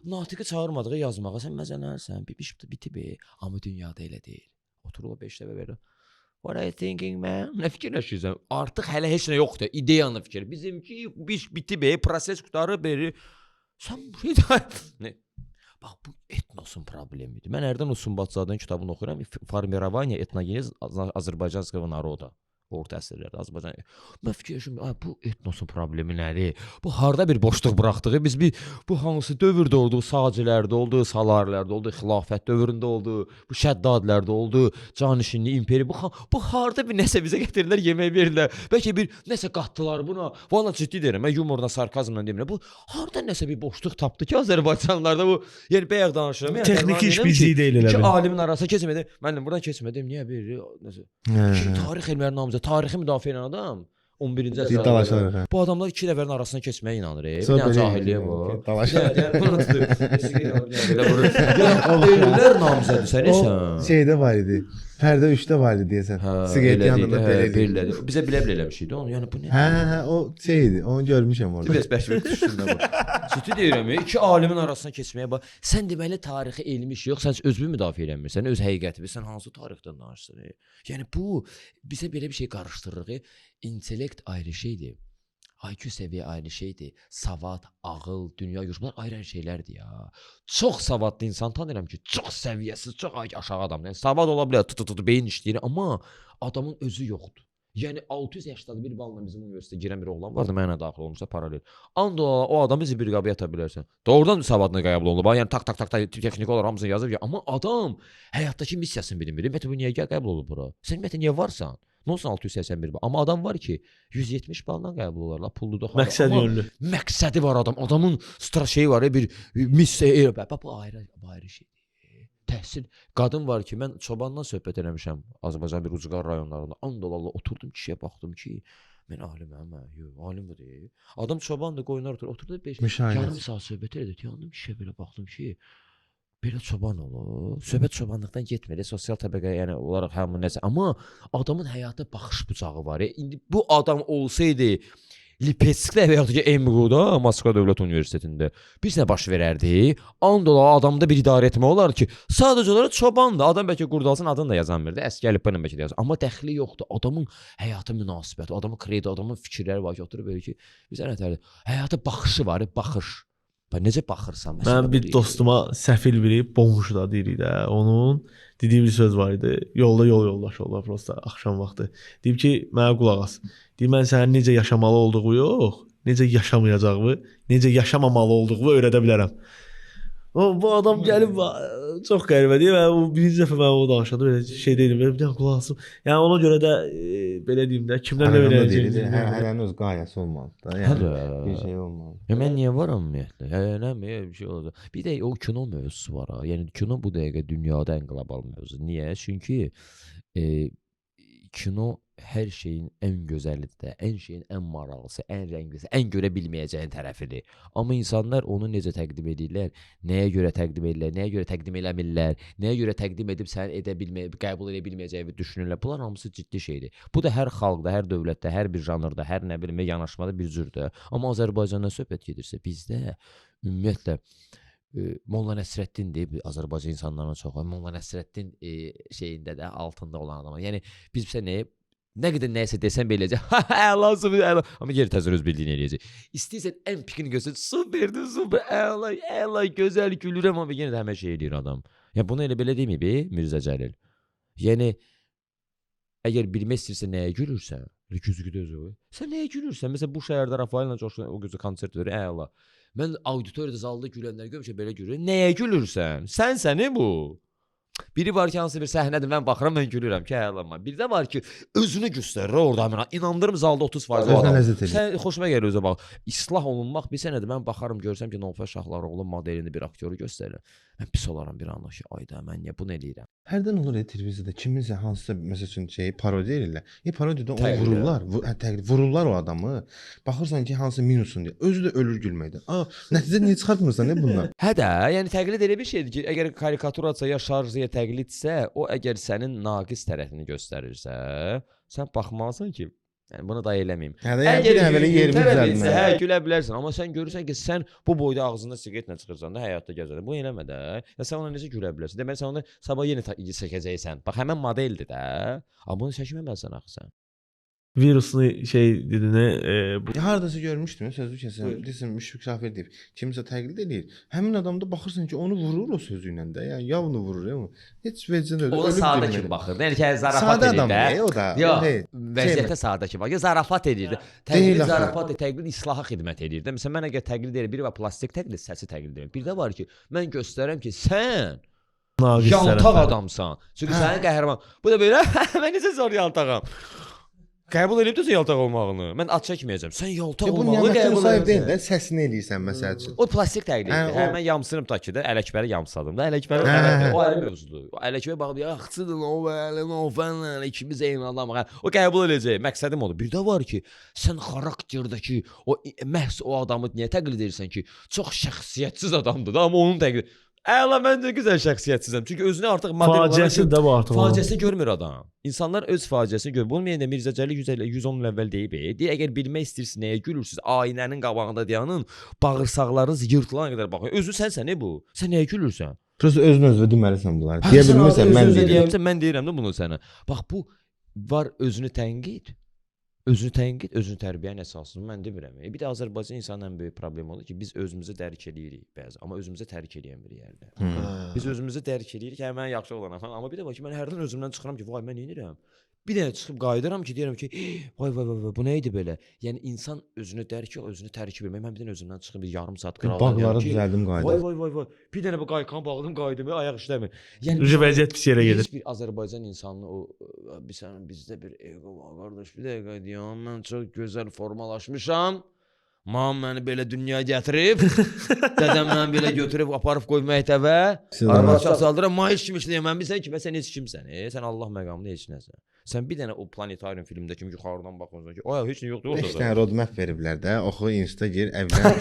Natiqi çağırmadığı yazmağa sən məzələrsən, bitib. Amma dünyada elə deyil. Otururlar 5 dəfə belə. What are you thinking, man? Nə fikirləşirsən? Artıq hələ heç nə yoxdur. İdeyanı fikir. Bizimki bitib, proses qutarıb belə. Sən ne? Bax bu etnosun problemidir. Mən hərdən o Sumbatzadən kitabını oxuyuram. Formirovание etnogeniz Azərbaycanskого народа. Orta əsrlərdə Azərbaycan. Mən fikirləşirəm, bu etnosun problemi nədir? Bu harda bir boşluq buraxdığı? Biz bu hansı dövrdə oldu? Sağcılarda oldu, Salarilərdə oldu, xilafət dövründə oldu, bu Şəddadilərdə oldu, canişinli imperiya. Bu harda bir nəsə bizə gətirirlər, yemək verirlər. Bəlkə bir nəsə qatdılar buna. Valla ciddi deyirəm, mən yumorla, sarkazmla demirəm. Bu harda nəsə bir boşluq tapdı ki, Azərbaycanlılarda bu, yəni bayaq danışıram. Texniki iş bizlik deyil elə. İki alimin arasına keçmədim. Mən buradan keçmədim. Niyə bir nəsə? Tarix elmləri namizədi. Tarixi müdafiə edən adam 11-ci əsrdə. Bu adamlar 2 nəfərin arasına keçməyə inanır. Bir cahilliyə bu. Elmlər namizədi sən isə. Şeydə var idi. Pərdə 3-də var idi deyəsən. Siqaret yanında belə. Bizə bilə-bilə eləmişdi onu. Yəni bu nə? Hə, o şeydi. Onu görmüşəm orada. Biraz bəşvər düşdündə bu. Ciddi deyirəm, 2 alimin arasına keçməyə bax. Sən deməli tarixi elmi iş yox, sən özünü müdafiə eləmirsən, öz həqiqəti, sən hansı tarixdən danışırsan? Yəni bu bizə belə bir şey qarışdırırıq. İntellekt ayrı şeydir. IQ səviyyə ayrı şeydir. Savad, ağıl, dünya yurtlar ayrı şeylərdir ya. Çox savadlı insan tanıyıram ki, çox səviyyəsiz, çox aşağı adamdır. Yəni savad ola bilər, beyin işləyir, amma adamın özü yoxdur. Yəni 600 yaşdadır bir balla bizim universitetə girən bir oğlan vardı, mənə daxil olmuşsa paralel. Anda o adamı bir qabı yata bilərsən. Doğrudan savadına qəbul olunub. Yəni tak texnik olaraq hamısını yazıb ki, amma adam həyatdakı missiyasını bilmir. Ümumiyyətlə bu niyə qəbul olub bura? Sən ümumiyyətlə niyə varsan? Nə olsun 681 bal. Amma adam var ki 170 baldan qəbul olarlar. Pulludur. Məqsəd yönlü. Məqsədi var adam. Adamın strateji var, bir missiya. Bu ayrı şey. Təhsil. Qadın var ki, mən çobandan söhbət eləmişəm Azərbaycan bir ucqar rayonlarında. Andolalla oturdum kişiyə baxdım ki, mən aliməm, yox, alim bu deyil. Adam çobandır, qoyunlar oturdu 5 yarım saat söhbət elədi. Yandım kişiyə belə baxdım ki, belə çoban olur. Söhbət çobanlıqdan getmir. Sosial təbəqə, yəni olaraq həmin nəsə. Amma adamın həyata baxış bucağı var. İndi bu adam olsaydı Lipetskdə və yaxud da ki MGU-da, Moskva Dövlət Universitetində bir nə baş verərdi? And ola adamda bir idarə etmə olar ki, sadəcə olaraq çobandır. Adam bəlkə Qurdalsın adını da yazanmırdı. Əski əlifbanla bəlkə də yazır. Amma dəxli yoxdur. Adamın həyata münasibəti, adamın kredi, adamın fikirləri var ki, oturub belə ki, bizə nətərdir? Həyata baxışı var, baxış. Bax necə baxırsan məsələn. Mən bir dostuma səfil biri Bonjda deyirik də. Onun dediyi bir söz var idi. Yolda yol yoldaşı oldular prosta axşam vaxtı. Deyib ki, mənə qulaq as. Deyib mən sənin necə yaşamalı olduğu yox, necə yaşamayacağı, necə yaşamamalı olduğu öyrədə bilərəm. Bu adam gəlib çox qəribədir və birinci dəfə mən onu danışanda belə şey deyirəm, bir dənə qulaq asım. Yəni ona görə də belə deyim də, kimdən nə verəcəyini Hərənin öz qayəsi olmalıdır da. Yəni bir şey olmalı. Mən niyə varam ümumiyyətlə? Nəyə bir şey olacaq. Bir də o kino mövzusu var ha. Yəni kino bu dəqiqə dünyada ən qlobal mövzu. Niyə? Çünki kino hər şeyin ən gözəlidir, ən şeyin ən maraqlısı, ən rənglisi, ən görə bilməyəcəyin tərəfidir. Amma insanlar onu necə təqdim edirlər, nəyə görə təqdim edirlər, nəyə görə təqdim eləmirlər, nəyə görə təqdim edib sən qəbul edə bilməyəcəyini düşünürlər. Bunlar hamısı ciddi şeydir. Bu da hər xalqda, hər dövlətdə, hər bir janrda, hər nə bilim yanaşmada bir cürdür. Amma Azərbaycandan söhbət gedirsə, bizdə ümumiyyətlə Molla Nəsrəddin deyib Azərbaycan insanlarına çox. Molla Nəsrəddin şeyində də altında olan adam. Yəni biz bizə nə qədər nəyəsə desən beləcə, əla, super, əla. Amma geri tezər öz bildiyini eləyəcək. İstəyirsən ən pikini göstər, superdir, super, əla, gözəl, gülürəm, amma yenə də həmə şey eləyir adam. Yəni bunu elə belə deyməyib, Mirzə Cəlil. Yəni əgər bilmək istəyirsən nəyə gülürsən, güzgüdə özü. Sən nəyə gülürsən? Məsələn bu şəhərdə Rafaellə Coşqun o gözü konsert verir, əla. Mən auditoriyada zalda gülənlər görmüşəm, belə gülür. Nəyə gülürsən? Sənsən bu? Biri var ki, hansı bir səhnədir, mən baxıram, mən gülürəm ki, əlamma. Bir də var ki, özünü göstərir orada, mən inandırım zalda 30% o adam. Sən xoşuma gəlir özə bax. İslah olunmaq bir sənədir, mən baxarım, görsəm ki, Nolfə Şahlıoğlu modelini bir aktyoru göstərir. Mən pis olaram bir anlıq ki, ayda mən niyə bunu eləyirəm? Hərdən olur televiziyada kiminsə hansısa məsəl üçün parodiya edirlər. Parodiyada onu vururlar, vururlar o adamı. Baxırsan ki, hansı minusun deyə. Özü də ölür gülməkdən. Nəticə niyə çıxartmırsan bundan? Hə də, yəni təqlid elə bir şeydir ki, əgər karikaturatsa ya şarjıya təqlidsə, o əgər sənin naqis tərəfini göstərirsə, sən baxmalısan ki, yəni bunu da eləməyim. Əgər əvvəli yerimi düzəltmə. Hə, gülə bilərsən, amma sən görürsən ki, sən bu boyda ağzında siqaretlə çıxırsan da, həyatda gəzərsən. Bu eləmə də. Ya sən ona necə gülə bilərsən? Deməli sən onu sabah yenə çəkəcəksən. Bax, həmin modeldir də. Amma bunu çəkməməlisən axı sən. Viruslu şey dedin, bu Hardasa görmüşdüm, sözü kəsən. Desin Müşfiq Şafir deyib, kimsə təqlid eləyir. Həmin adam da baxırsan ki, onu vurur o sözü ilə də. Yəni ya onu vurur, ya onu. Heç vecdən ölür. O sadə kim baxır? Yəni ki, zarafat edir də. O da. Yox, vəziyyətə sadə kim baxır? Zarafat edir də. Təqlid zarafat, təqlid islaha xidmət edir də. Məsələn, mən əgər təqlid edirəm, biri var plastik təqlid, səsi təqlid edirəm. Bir də var ki, mən göstərərəm ki, sən yaltaq adamsan. Çünki sənin qəhrəman. Bu da belə, mən necə zor yaltağam. Qəbul edib də yaltaq olmağını. Mən ad çəkməyəcəm. Sən yaltaq olmağı qəbul edin də, səsini eləyirsən məsəl üçün. O plastik təqliddir. Mən yamsınıb da ki də Ələkbəri yamsadım da. Ələkbəri o ayrı mövzudur. O Ələkbər baxıb yaxçıdır o əlin o falan ikimiz eyni adam. O qəbul edəcək. Məqsədim odur. Bir də var ki, sən xarakterdəki o məhz o adamı niyə təqlid edirsən ki, çox şəxsiyyətsiz adamdır da, amma onun təqlid Əla, mən də gözəl şəxsiyyətsizəm. Çünki özünü artıq model olaraq faciəsi də bu artıq. Faciəsini görmür adam. İnsanlar öz faciəsini görür. Bunun yerində Mirzə Cəlil 110 il əvvəl deyib, deyir, əgər bilmək istəyirsiniz nəyə gülürsüz, aynənin qabağında dayanın, bağırsaqlarınız yırtılana qədər baxın. Özün sənsən bu. Sən nəyə gülürsən? Prosta özünə deməlisən bunları. Deyə bilmirsən, mən deyirəm. Mən deyirəm də bunu sənə. Bax bu var özünü tənqid. Özünü tənqid, özünü tərbiyənin əsasını mən demirəm. Bir də Azərbaycan insanın ən böyük problemi odur ki, biz özümüzü dərk eləyirik bəzi, amma özümüzü tərk eləmirik yerdə. Biz özümüzü dərk eləyirik, yəni mən yaxşı olanam, amma bir də bax ki, mən hərdən özümdən çıxıram ki, vay mən nə edirəm? Bir dənə çıxıb qayıdıram ki, deyirəm ki, vay bu nə idi belə? Yəni insan özünü dərk, özünü tərk etmək. Mən bir dənə özümdən çıxıb bir yarım saat qıraladım. Bağları düzəldim qayıdım. Vay. Bir dənə bu qayqan bağladım, qayıdım, ayaq işləmir. Yəni vəziyyət pis yerə gedir. Heç bir Azərbaycan insanı o bizdə bir ego var, qardaş, bir dəqiqə deyəm, mən çox gözəl formalaşmışam. Mam məni belə dünyaya gətirib, dədəm məni belə götürüb, aparıb qoyub məktəbə, arvad çasaldıram, maaş kimi işləyəm, mən bilsən ki, sən heç kimsən, sən Allah məqamında heç nəsən. Sən bir dənə o planetarium filmdə kimi yuxarıdan baxırsan ki, o heç nə yoxdur 5 orada. dənə roadmap veriblər də. Oxu insta gir, evlən.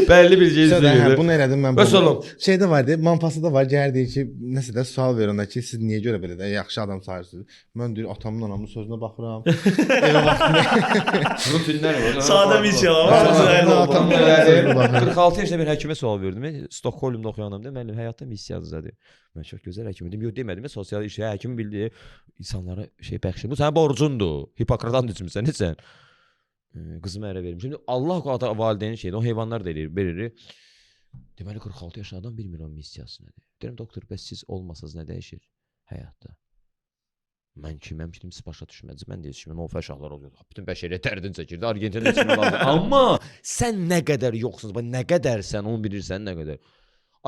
Bəlli bir şey Hə, istəyir. bunu elədim mən. Məsələn. Şeydə var idi, Manpası da var. Gəlir deyir ki, nəsə də sual verir ona ki, siz niyə görə belə də yaxşı adam sayırsınız? Mən deyir atamın, anamın sözünə baxıram. Evə baxıram. Rutinlər var. Sadə missiyalar var. Atamın Bəli. baxıram. 46 yaşında bir həkimə sual verdim. Stokholmda oxuyanam dedim. Mənim həyatda missiyanızdır. Mən çox gözəl həkiməm dedim. Yox demədim. Sosial iş həkimi bildi. İnsanlara şey bəxşi. Bu sənin borcundur. Hipokratdan düşmüsən sən. Qızımı ərə vermişəm. Şimdi Allah qada valideynin şeydir. O heyvanlar da eləyir, verir. Deməli 46 yaşlı adam bilmir onun missiyası nədir. Deyirəm doktor, bəs siz olmasanız nə dəyişir həyatda? Mən kiməm ki, siz başa düşmədiniz. Mən deyirəm ki, o fəşaqlar oluyor. Bütün bəşəriyyət dərdin çəkirdi. Argentinə çıxmalı. Amma sən nə qədər yoxsunuz, nə qədər sən onu bilirsən, nə qədər.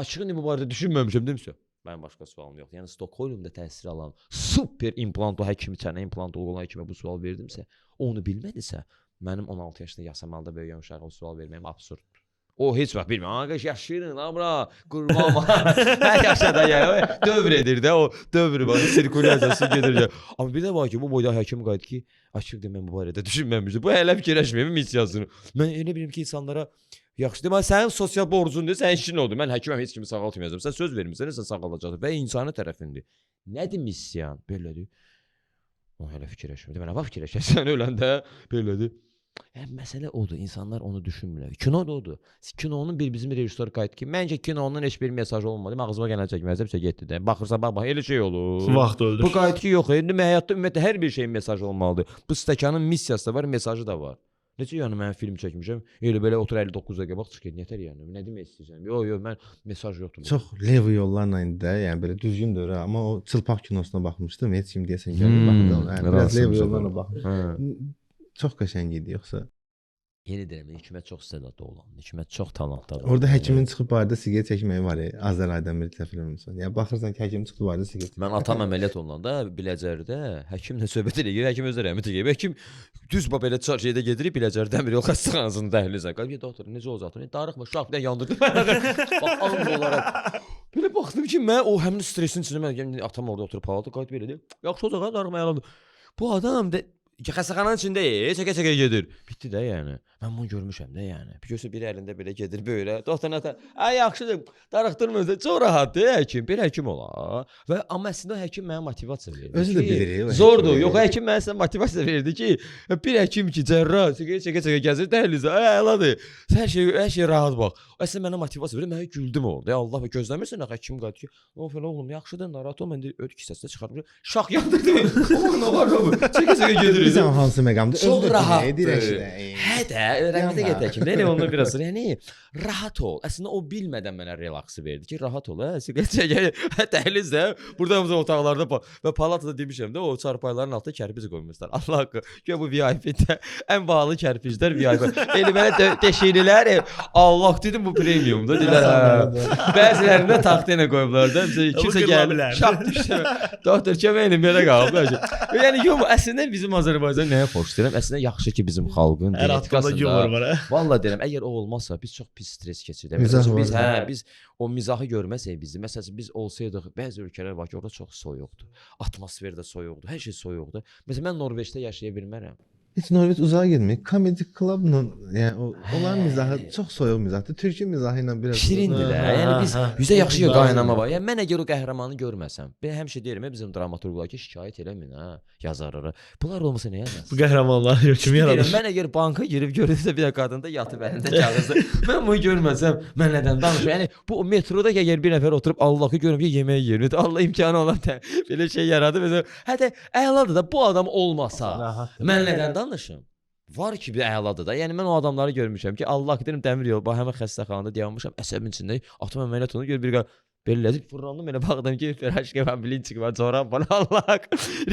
Açığın bu barədə düşünməmişəm demişəm. Mənim başqa sualım yoxdur. Yəni Stokholmda təhsil alan super implantlı həkim, çənə implantlı olan həkimə bu sual verdimsə, onu bilmədisə, mənim 16 yaşında Yasamalda böyüyən uşağa o sual verməyim absurddur. O heç vaxt bilmir. Ağac yaşayırın, abra, qurban var. Hər yaşada yəni dövr edir də, o dövr var, sirkulyasiyası gedir. Amma bir də var ki, bu boyda həkim qayıt ki, açıq deməm bu barədə düşünməmişdim. Bu hələ fikirləşməyim missiyasını. Mən elə bilirəm ki, insanlara yaxşı demək, sənin sosial borcundur, sənin işin oldu. Mən həkiməm, heç kimi sağaltmayacağam. Sən söz vermirsən, sən sağalacaqsan və insani tərəfindir. Nədir missiyan? Belədir. O hələ fikirləşmirəm. Mən vaxt fikirləşəsən öləndə belədir. Yəni məsələ odur, insanlar onu düşünmürlər. Kino da odur. Kinonun bir bizim rejissor qayıt ki, məncə kinonun heç bir mesajı olmadı. Ağzıma gələn çəkməzsə bir şey getdi də. Baxırsan bax, elə şey olur. Vaxt öldür. Bu qayıt ki, yox, indi həyatda ümumiyyətlə hər bir şeyin mesajı olmalıdır. Bu stəkanın missiyası da var, mesajı da var. Necə yəni mən film çəkmişəm, elə belə otur 59 dəqiqə bax çıx get, nətər yəni? Nə demək istəyirsən? Yox, mən mesaj yoxdur. Çox lev yollarla indi də, yəni belə düzgündür, amma o çılpaq kinosuna baxmışdım. Heç kim deyəsən gəlib baxdım. Yəni biraz lev yollarla baxdım. Çox qəşəng idi yoxsa. Yeni deyirəm, Hikmət çox istedadlı olan, Hikmət çox talantlı adam. Orada həkimin çıxıb barədə siqaret çəkməyi var ya, Azərbaycan bir təfilmsən. Yəni baxırsan ki, həkim çıxıb barədə siqaret. Mən atam əməliyyat olunanda Biləcərdə həkimlə söhbət eləyir, həkim özü rəhmət eləyir. Həkim düz belə şeydə gedir, Biləcər dəmir yol xəstəxanasının dəhlizə. Qalıb doktor, necə olacaqdı? Darıxma, şaq bir yandırdı. Bax an olaraq. Belə baxdım ki, mən o həmin stresin içində mən atam orada oturub palada qayıt belə deyir. Yaxşı olacaq, darıxma yalandı. Bu adam da xəstəxananın içində çəkə-çəkə gedir. Bitdi də yəni. Mən bunu görmüşəm də yəni. Bir görsə biri əlində belə gedir belə. Doktor nətə? Ay yaxşıdır. Darıxdırmırsa çox rahatdır həkim. Bir həkim ola. Və amma əslində həkim mənə motivasiya verdi. Özü də bilir. Zordur. Yox, həkim mənə sizə motivasiya verdi ki, bir həkim ki, cərrah, çəkə-çəkə gəzir dəhlizə. Ay əladır. Hər şey rahat bax. Əslində mənə motivasiya verdi. Mən güldüm orada. Ya Allah, gözləmirsən axı həkim qayıtdı ki, "O falan oğlum, yaxşıdır, narahat olma, indi öd kisəsində çıxarmışam." Şaq yandırdı. O nə var bu? Çəkə-çəkə gedir. Bizə hansı məqamda Çox rahat. dirəşdə. Hə də, rəhmətə get həkim. Nə ondan biraz sonra. Yəni rahat ol. Əslində o bilmədən mənə relaksı verdi ki, rahat ol. Siqaret çəkə. Dəhlizdə, burada hamısı otaqlarda və palatada demişəm də o çarpayların altına kərpic qoymuşlar. Allah haqqı. Gör bu VIP-də ən bahalı kərpiclər VIP. Elə belə deşirlər. Allah dedim bu premiumdur. Dedilər. Bəzilərində taxta ilə qoyublar da. Kimsə gəlib şaq düşdü. Doktor kömək edin belə qalıb. Yəni yox, əslində bizim Azərbaycan nəyə xoş deyirəm? Əslində yaxşı ki bizim xalqın var. Vallahi deyirəm, əgər o olmazsa biz çox pis stres keçirdik. Biz o mizahı görməsək bizi, məsələn biz olsaydıq, bəzi ölkələr var ki, orada çox soyuqdur. Atmosfer də soyuqdur, hər şey soyuqdur. Məsələn mən Norveçdə yaşaya bilmərəm. Heç Norveç uzağa getmir. Comedy Club-la, yəni onların mizahı çox soyuq mizahdır. Türkün mizahı ilə biraz şirindir də. Yəni biz yüzə yaxşı qaynama var. Yəni mən əgər o qəhrəmanı görməsəm, mən həmişə deyirəm, bizim dramaturqlar ki, şikayət eləməyin ha, yazarlara. Bunlar olmasa nə yazar? Bu qəhrəmanları kim yaradır? Mən əgər banka girib görürsə bir qadında yatıb əlində kağızı, mən bunu görməsəm, mən nədən danışıram? Yəni bu metroda əgər bir nəfər oturub Allahı görüm ki, yemək yeyir. Allah imkanı olan belə şey yaradı. Məsələn, hətta əladır da bu adam olmasa, mən nədən danışım? Var ki bir əladır da. Yəni mən o adamları görmüşəm ki, Allah deyirəm dəmir yol, bax həmin xəstəxanada dayanmışam, əsəbin içində atam əməliyyat olunur, gör bir belə fırlandım elə baxdım ki, Ferhaşka və Blinçik var, corab var, Allah.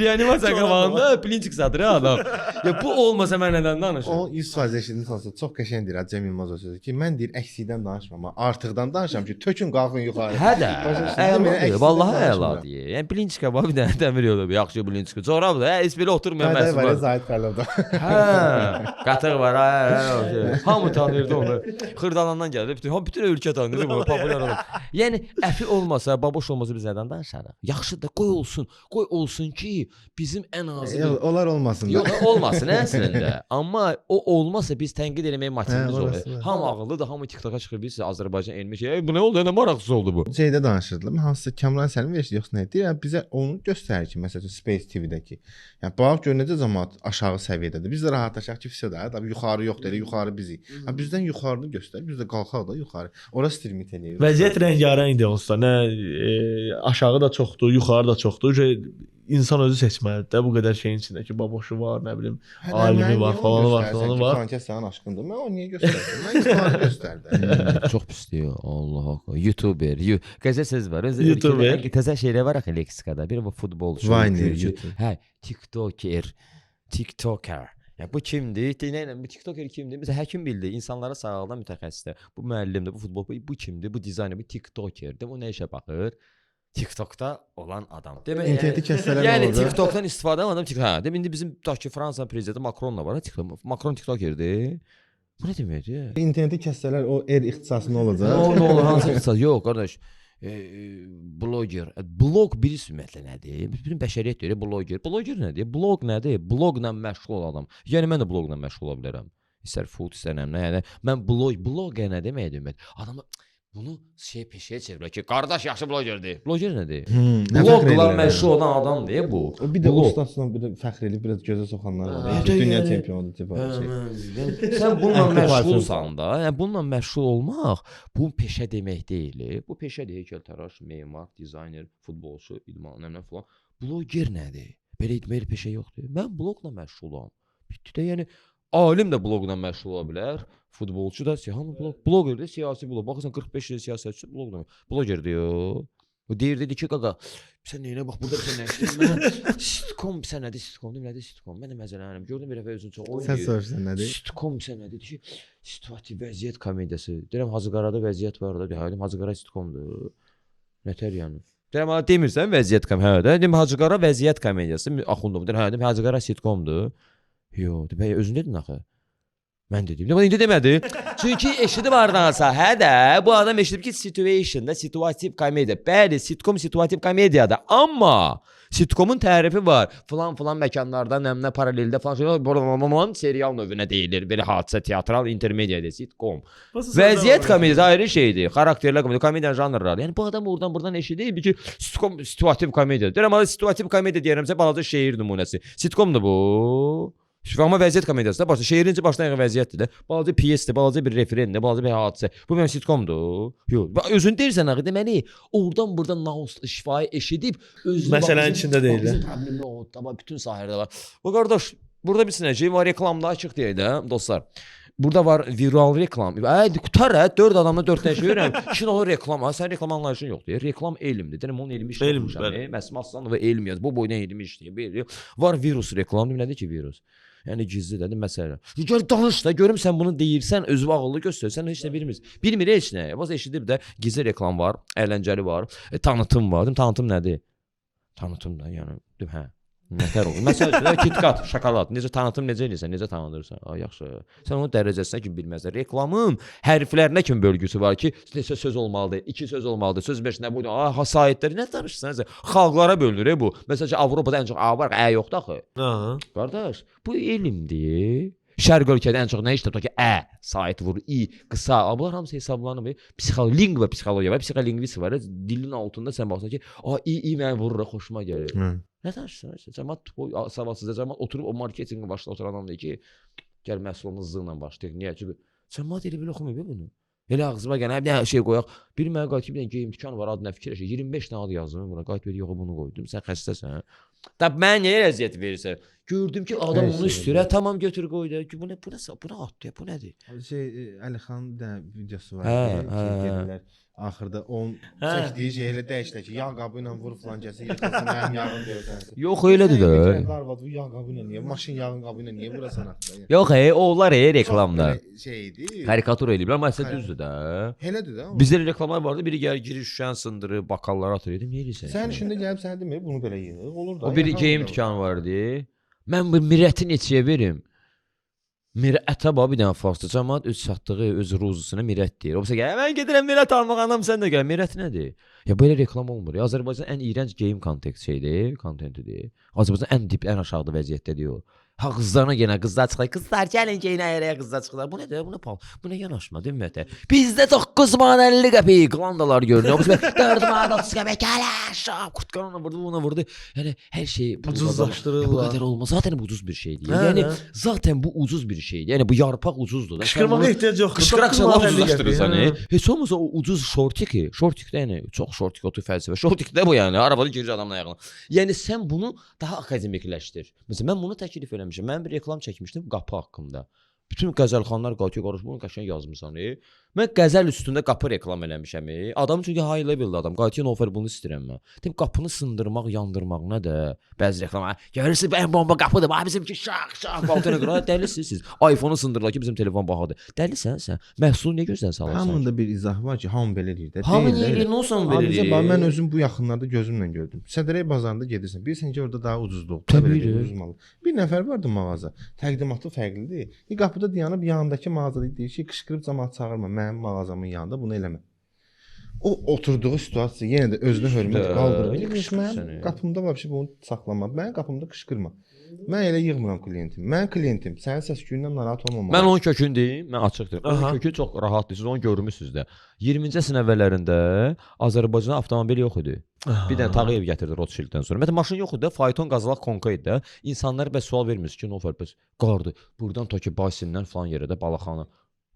Reanimasiya qabağında Blinçik satır adam. Ya bu olmasa mən nədən danışım? O 100% eşitdinsə çox qəşəng deyir Cəm Yılmaz o sözü ki, mən deyir əksikdən danışmam, amma artıqdan danışıram ki, tökün qalxın yuxarı. Hə də. Əladır, vallahi əladır. Yəni Blinçika var bir dənə dəmir yolu, yaxşı Blinçika. Corab da, heç belə oturmayan məsul var. Zahid Xəlilovda. Hə, qatıq var, hə. Hamı tanıyırdı onu. Xırdalandan gəldi, bütün ölkə tanıyırdı bunu, populyar adam. Yəni Rəfi olmasa, baboş olmasa biz nədən danışarıq? Yaxşıdır, qoy olsun. Qoy olsun ki, bizim ən azı Onlar olmasın. yox, olmasın əslində. Amma o olmasa biz tənqid eləməyə motivimiz olur. orası. Hamı ağıllıdır, hamı TikToka çıxır bilirsiz, Azərbaycan elmi şey. Bu nə oldu? Nə maraqsız oldu bu? Şeydə danışırdılar. Hansısa Kamran Səlim versə yoxsa nə? Deyirəm bizə onu göstərir ki, məsələn Space TV-dəki. Yəni bax gör necə cəmaət aşağı səviyyədədir. Biz də rahatlaşaq ki, fisə də yuxarı yoxdur, elə yuxarı bizik. Ha bizdən yuxarını göstər, biz də qalxaq da yuxarı. Ora streaming eləyir. Vəziyyət rəngarəngdir onsuz da. Nə aşağı da çoxdur, yuxarı da çoxdur. İnsan özü seçməlidir də bu qədər şeyin içindəki baboşu var, nə bilim, alimi var, falanı var, falanı var. Sanki sənin aşkındır. Mən onu niyə göstərdim? Mən yuxarı göstərdim. Çox pisdir. Allah Allah. YouTuber, qəzə söz var. YouTuber. Təzə şeylər var axı leksikada. Bir bu futbolçu, Vayner, gürcü. Hə, TikToker, TikToker. Ya bu kimdir? Deyirəm bu TikToker kimdir? Məsələn həkim bildi, insanlara sağaldan mütəxəssisdir. Bu müəllimdir, bu futbol, bu kimdir? Bu dizayner, bu TikTokerdir. Bu nə işə baxır? TikTokda olan adam. Demək, İnterneti kəsələr yəni orada. TikTokdan istifadə edən adam TikTok. Hə, demək indi bizim tutaq Fransa prezidenti Macronla var, TikTok. Macron TikTokerdir. Bu nə deməkdir? İnterneti kəssələr o ixtisası nə olacaq? Nə olur hansı ixtisas? Yox qardaş. Bloger. Blog bilirsən ümumiyyətlə nədir? Bütün bəşəriyyət deyir bloger. Bloger nədir? Blog nədir? Bloqla məşğul olan adam. Yəni mən də bloqla məşğul ola bilərəm. İstər food, istər nə. Yəni mən bloger nə deməkdir ümumiyyətlə? Adamı bunu peşəyə çevirək ki, qardaş yaxşı blogerdir. Bloger nədir? Blogla məşğul olan adamdır bu. Bir də ustasına bir də fəxr edib biraz gözə soxanlar var. Dünya çempionu tipi şey. Sən bununla məşğulsan da, yəni bununla məşğul olmaq bu peşə demək deyil. Bu peşədir, heykəltaraş, memar, dizayner, futbolçu, idman, nə falan. Bloger nədir? Belə peşə yoxdur. Mən bloqla məşğulam. Bitdi də, yəni alim də bloqla məşğul ola bilər. Futbolçu da bloger də siyasi blog. Baxırsan 45 il siyasətçi bloqla. Bloger deyir. O deyirdi ki, qaqa, sən nəyinə bax, burada sən nə işləyirsən? Sitcom, sən nədir sitcom? Nədir sitcom? Mən də məzələnirəm. Gördüm bir dəfə özün çox oynayır. Sən soruşsan nədir? Sitcom sən nədir? Deyir ki, situativ vəziyyət komediyası. Deyirəm, Hacıqarada vəziyyət var da. Deyirəm, Hacıqara sitcomdur. Nətər yəni? Deyirəm, demirsən vəziyyət komediyası. Hə, deyirəm, Hacıqara vəziyyət komediyası. Axundum. Deyirəm, Hacıqara sitcomdur. Yox, deyirəm, özün dedin axı. Mən dedim. Amma indi demədi. Çünki eşidib ardansa, hə də bu adam eşidib ki, situationda situativ komediya. Bəli, sitcom situativ komediyadır. Amma sitcomun tərifi var. Falan məkanlarda, nəmnə paraleldə falan serial növünə deyilir. Belə hadisə teatral intermediadır sitcom. Vəziyyət komediyası ayrı şeydir. Xarakterli komediya, komediya janrları. Yəni bu adam oradan eşidib ki, sitcom situativ komediya. Deyirəm, amma situativ komediya deyirəmsə balaca şeir nümunəsi. Sitcomdur bu. Amma vəziyyət komediyası da başda şeirincə başdan ayağa vəziyyətdir də. Balaca pyesdir, balaca bir referenddir, balaca bir hadisə. Bu mənim sitcomdur. Yox, özün deyirsən axı, deməli, oradan naus şifayı eşidib özünü məsələnin içində deyil. Bizim problemli o, tamam bütün sahələrdə var. Bu qardaş, burada bir sinəcək var, reklamda açıq deyək də, dostlar. Burada var viral reklam. Qutar 4 adamla 4 dənə şey verirəm. İşin olur reklam. Sən reklam anlayışın yoxdur. Reklam elmdir. Deyirəm onun elmi işləyir. Məsələn Aslanov elm yaz. Bu boydan elmi işləyir. Var virus reklam. Nədir ki virus? Yəni gizli dedim məsələ. Gəl danış da görüm sən bunu deyirsən, özünü ağıllı göstərsən heç nə bilmirsən. Bilmir heç nə. Bax eşidib də gizli reklam var, əyləncəli var, tanıtım var. Dedim tanıtım nədir? Tanıtım da yəni dedim hə. Nətər olur? Məsələn, KitKat, şokolad. Necə tanıtım necə eləyirsən, necə tanıdırsan? Ay yaxşı. Sən onun dərəcəsinə kimi bilməzsən. Reklamın hərflərinə kimi bölgüsü var ki, neçə söz olmalıdır, 2 söz olmalıdır, söz 5 nə bu? Hasayətləri nə danışırsan? Xalqlara bölünür bu. Məsələn, Avropada ən çox A var, Ə yoxdur axı. Aha. Qardaş, bu elmdir. Şərq ölkədə ən çox nə işləyir? Ki, ə, sayt vurur, i, qısa. Bunlar hamısı hesablanır. Lingva psixologiya var, psixolingvist var. Dilin altında sən baxsan ki, i mənə vurur, xoşuma gəlir. Nə danışırsan? Cəmaət savadsız, cəmaət oturub o marketinqi başda oturan adam deyir ki, gəl məhsulumuzla başlayaq. Niyə? Çünki cəmaət elə belə oxumuyor bunu. Elə ağzıma gələn bir şey qoyaq. Bir mənə qayıt ki, bir dənə geyim dükanı var, adına fikirləş. 25 dənə ad yazdım buna. Qayıt ver, yox bunu qoydum. Sən xəstəsən. Da mən niyə əziyyət verirsən? Gördüm ki, adam onu istəyir. Tamam götür qoy da. Bu nə atdı? Bu nədir? Əlixan bir dənə videosu var. Gedirlər. Axırda onun çəkdiyi şey elə dəyişdi ki, yağ qabı ilə vur filan kəsə yıxılsın, mənim yağım deyirsən. Yox, elədir də. Arvad bu yağ qabı ilə niyə, maşın yağın qabı ilə niyə vurasan axı? Yox, onlar reklamda. Şeydi. Karikatur eləyiblər, amma əslində düzdür də. Elədir də. Bizdə reklamlar vardı, biri gəlir girir şüşəni sındırır, bakalları atır. Dedim, niyə eləyirsən? Sən işində gəlib sənə demir, bunu belə yığıq, olur da. O bir geyim dükanı vardı. Mən bu mirəti neçəyə verim? Mirətə bax bir dənə farsça cəmaət öz satdığı öz ruzusuna mirət deyir. O bizə gəl, mən gedirəm mirət almaq, anam sən də gəl. Mirət nədir? Ya belə reklam olmur. Ya Azərbaycan ən iyrənc game content şeydir, kontentidir. Azərbaycan ən dip, ən aşağıda vəziyyətdədir o. Ha qızlarına yenə qızlar çıxır. Qızlar gəlin geyin əyərəyə qızlar çıxırlar. Bu nədir? Bu nə pal? Bu nə yanaşma ümumiyyətlə? Bizdə 9 manat 50 qəpik qlandalar görünür. Biz 4 manat 30 qəpik gələr. Kurtqanına vurdu, ona vurdu. Yəni hər şey Ucuzlaşdırırlar. Bu qədər olmaz. Zaten bu ucuz bir şeydir. Yəni zaten bu ucuz bir şeydir. Yəni bu yarpaq ucuzdur. Qışqırmağa ehtiyac yoxdur. Qışqıraq laf ucuzlaşdırırsan. Yəni. Heç olmasa o ucuz şortik. Şortikdə yəni çox şortik otu fəlsəfə. Şortikdə bu yəni arabada girir adamın ayağına. Yəni sən bunu daha akademikləşdir. Məsələn mən bunu təklif eləmişəm. Mən bir reklam çəkmişdim qapı haqqında. Bütün qəzəlxanlar qalxıyor, qarış bunu qəşəng yazmısan. Mən qəzəl üstündə qapı reklam eləmişəm. Adam çünki high level adam. Qayıtıyor offer bunu istəyirəm mən. Deyim qapını sındırmaq, yandırmaq nədir? Bəzi reklam. Görürsüz ən bomba qapıdır. Bax bizimki şaq baltana qırar. Dəlisiniz siz. iPhone-u sındırırlar ki bizim telefon bahadır. Dəlisən sən? Məhsulu niyə gözdən salırsan? Hamında bir izah var ki, hamı belə eləyir də. Hamı eləyir, nə olsan belə eləyir. Mən özüm bu yaxınlarda gözümlə gördüm. Sədrəy bazarında gedirsən. Bilirsən ki, orada daha ucuzdur. Təbii ucuz mal. Bir nəfər vardı mağaza. Təqdimatı fərqlidir. Qapıda dayanıb yanındakı mağazada deyir ki, qışqırıb cəmaət çağırma. Mənim mağazamın yanında bunu eləmə. O oturduğu situasiya yenə də özünə hörmət qaldırır. Mənim qapımda vəbşi bunu saxlama. Mənim qapımda qışqırma. Mən elə yığmıram klientim. Mən klientim. Sənin səs-küyündən narahat olmamalı. Mən onun kökünü deyim, mən açıq deyim. Onun kökü çox rahatdır. Siz onu görmüsünüz də. 20-ci əsrin əvvəllərində Azərbaycanda avtomobil yox idi. Bir dənə Tağıyev gətirdi Rothschilddən sonra. Məndə maşın yox idi, fayton qazalaq konka idi də. İnsanlar bəs sual vermir ki, nə fərq bəs qardı. Burdan Toki Basindən falan yerə də Balaxana.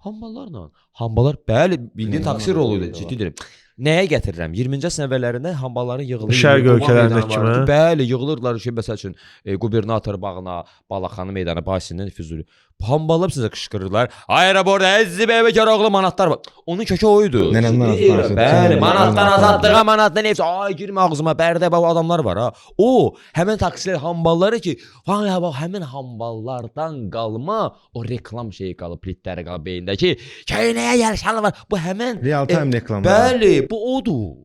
Hamballarla. Hamballar bəli bildiyin taksi rolu idi, ciddi deyirəm. Nəyə gətirirəm? 20-ci əsrin əvvəllərində hambalların yığıldığı Şərq ölkələrində kimi. Bəli, yığılırlar ki, məsəl üçün qubernator bağına, Balaxanı meydanı, Basindən Füzuli. Hamballar sizə qışqırırlar. Aeroport əzzi bəyə kar manatlar var. Onun kökü o idi. Nənəmdən azad. Bəli, manatdan azadlığa, manatdan hepsi. Ay girmə ağzıma, bərdə bax adamlar var ha. O, həmin taksilər hambalları ki, həmin hamballardan qalma o reklam şeyi qalıb, plitləri qalıb beyindəki. Köynəyə yarışanlar var. Bu həmin real time reklamlar. Bəli, bu odur.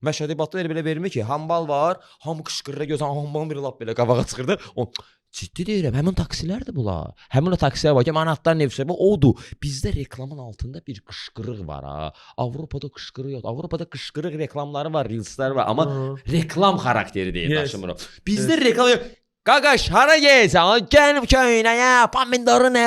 Məşhədi Batı elə belə vermir ki, hambal var, hamı qışqırır, gözən hambalın biri lap belə qabağa çıxırdı. O ciddi deyirəm, həmin taksilərdir bunlar. Həmin o taksilər var ki, manatdan nefsə, bu odur. Bizdə reklamın altında bir qışqırıq var ha. Avropada qışqırıq yox. Avropada qışqırıq reklamları var, reelslər var, amma reklam xarakteri deyil daşımır o. Bizdə reklam yox. Qaqaş, hara gəlsən? Gəl köynəyə, pomidoru nə?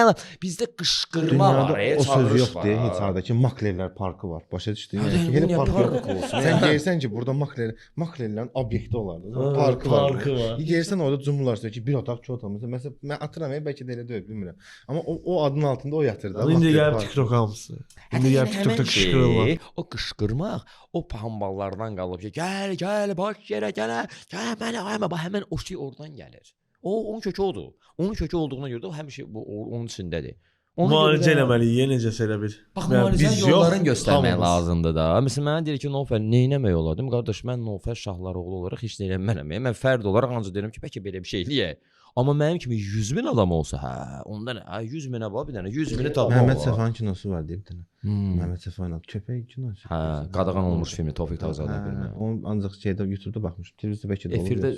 Bizdə qışqırma var, o söz yoxdur. Heç hardakı Maklerlər parkı var. Başa düşdün? Yəni park olsun. Sən gəlirsən ki, burada Maklerlərin obyekti olardı. Parkı var. Gəlirsən orada cumurlar ki, bir otaq, iki otaq. Məsələn, mən atıram, bəlkə də elə deyil, bilmirəm. Amma o adın altında o yatırdı. İndi gəlib TikTok hamısı. İndi gəlib TikTokda qışqırırlar. O qışqırmaq, o hamballardan qalıb ki, gəl, baş yerə gəl mənə ayma, bax həmin o şey oradan gəlir. Onun kökü odur. Onun kökü olduğuna görə də o həmişə onun içindədir. Müalicə eləməliyik, necəsə elə bir. Bax, müalicə yollarını göstərmək lazımdır da. Məsələn, mənə deyir ki, Nofər neynəmək olar? Deyim, qardaş, mən Nofər Şahlaroğlu olaraq heç nə eləmərəm. Mən fərd olaraq ancaq deyirəm ki, bəlkə belə bir şey eləyək. Amma mənim kimi 100 min adam olsa, onda nə? 100 minə var bir dənə, 100 mini tapmaq. Məhəmməd Səfanın kinosu var deyib dənə. Məhəmməd Səfanın köpək kinosu. Qadağan olmuş filmi Tofiq Tağızadə bilmə. Onu ancaq şeydə YouTube-da baxmışdım. Televizorda bəlkə də olur. Efirdə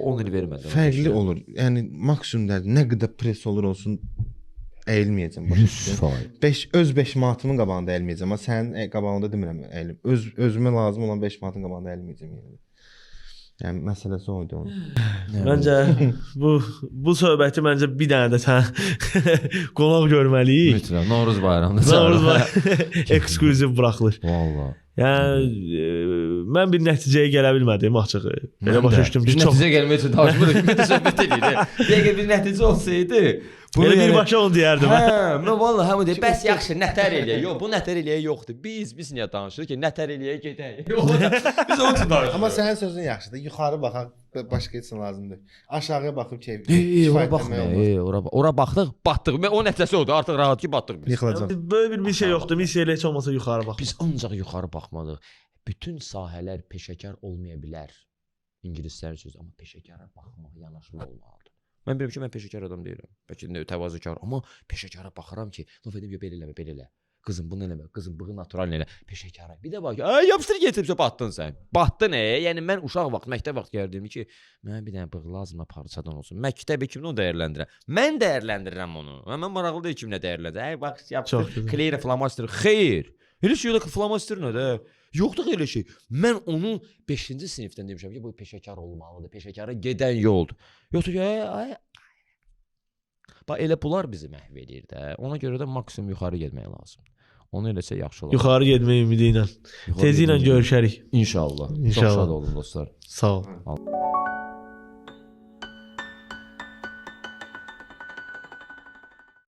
10 il vermədi. Fərqli olur. Yəni maksimum nə qədər press olur olsun əyilməyəcəm başa düşdün. Öz 5 manatımın qabağında əyilməyəcəm, amma sənin qabağında demirəm əyilim. Özümə lazım olan 5 manatın qabağında əyilməyəcəm yəni. Yəni məsələsi o idi onun. Məncə bu söhbəti məncə bir dənə də sən qonaq görməliyik. Mütləq Novruz bayramında. Novruz bayramı ekskluziv buraxılır. Vallahi. Yəni mən bir nəticəyə gələ bilmədim açığı. Elə başa düşdüm ki, çox nəticə gəlmək üçün danışmırıq, söhbət edir. Dəqiq bir nəticə olsaydı, belə birbaşa onu deyərdim. Mən vallahi hamı deyir, bəs yaxşı nətər eləyək. Yox, bu nətər eləyək yoxdur. Biz niyə danışırıq ki, nətər eləyək gedək. Biz onun üçün danışırıq. Amma sənin sözün yaxşıdır. Yuxarı baxaq, başqa etsin lazımdır. Aşağıya baxıb keyif. Ora baxmır. Ora baxdıq, batdıq. O nəticəsi odur. Artıq rahat ki, batdıq biz. Yıxılacaq. Böyle bir şey yoxdur. Missiya elə heç olmasa yuxarı bax. Biz ancaq yuxarı baxmalıyıq. Bütün sahələr peşəkar olmaya bilər. İngilislərin sözü, amma peşəkara baxmaq, yanaşma olmalıdır. Mən bilirəm ki, mən peşəkar adam deyirəm. Bəlkə təvazökar, amma peşəkara baxıram ki, nə edim, belə eləmə, belə elə. Qızım bunu eləmə, qızım bığı natural elə, peşəkar. Bir də bax, ay yapışdır getirib batdın sən. Batdın Yəni mən uşaq vaxt, məktəb vaxt gəldim ki, mənə bir dənə bığı lazımdır parçadan olsun. Məktəb kimi onu dəyərləndirirəm. Mən dəyərləndirirəm onu. Mən maraqlı deyil kimlə dəyərləndirir. Ay bax, yapışdır, clear flamaster. Xeyr. Elə şey yoxdur, flamaster nədir? Yoxdur elə şey. Mən onu 5-ci sinifdən demişəm ki, bu peşəkar olmalıdır. Peşəkara gedən yoldur. Yoxdur ki, ay bax elə bunlar bizi məhv edir də. Ona görə də maksimum yuxarı getmək lazımdır. Onu eləsə yaxşı olar. Yuxarı getmək ümidi ilə. Tezliklə görüşərik. İnşallah. Çox İnşallah. şad olun dostlar. Sağ ol.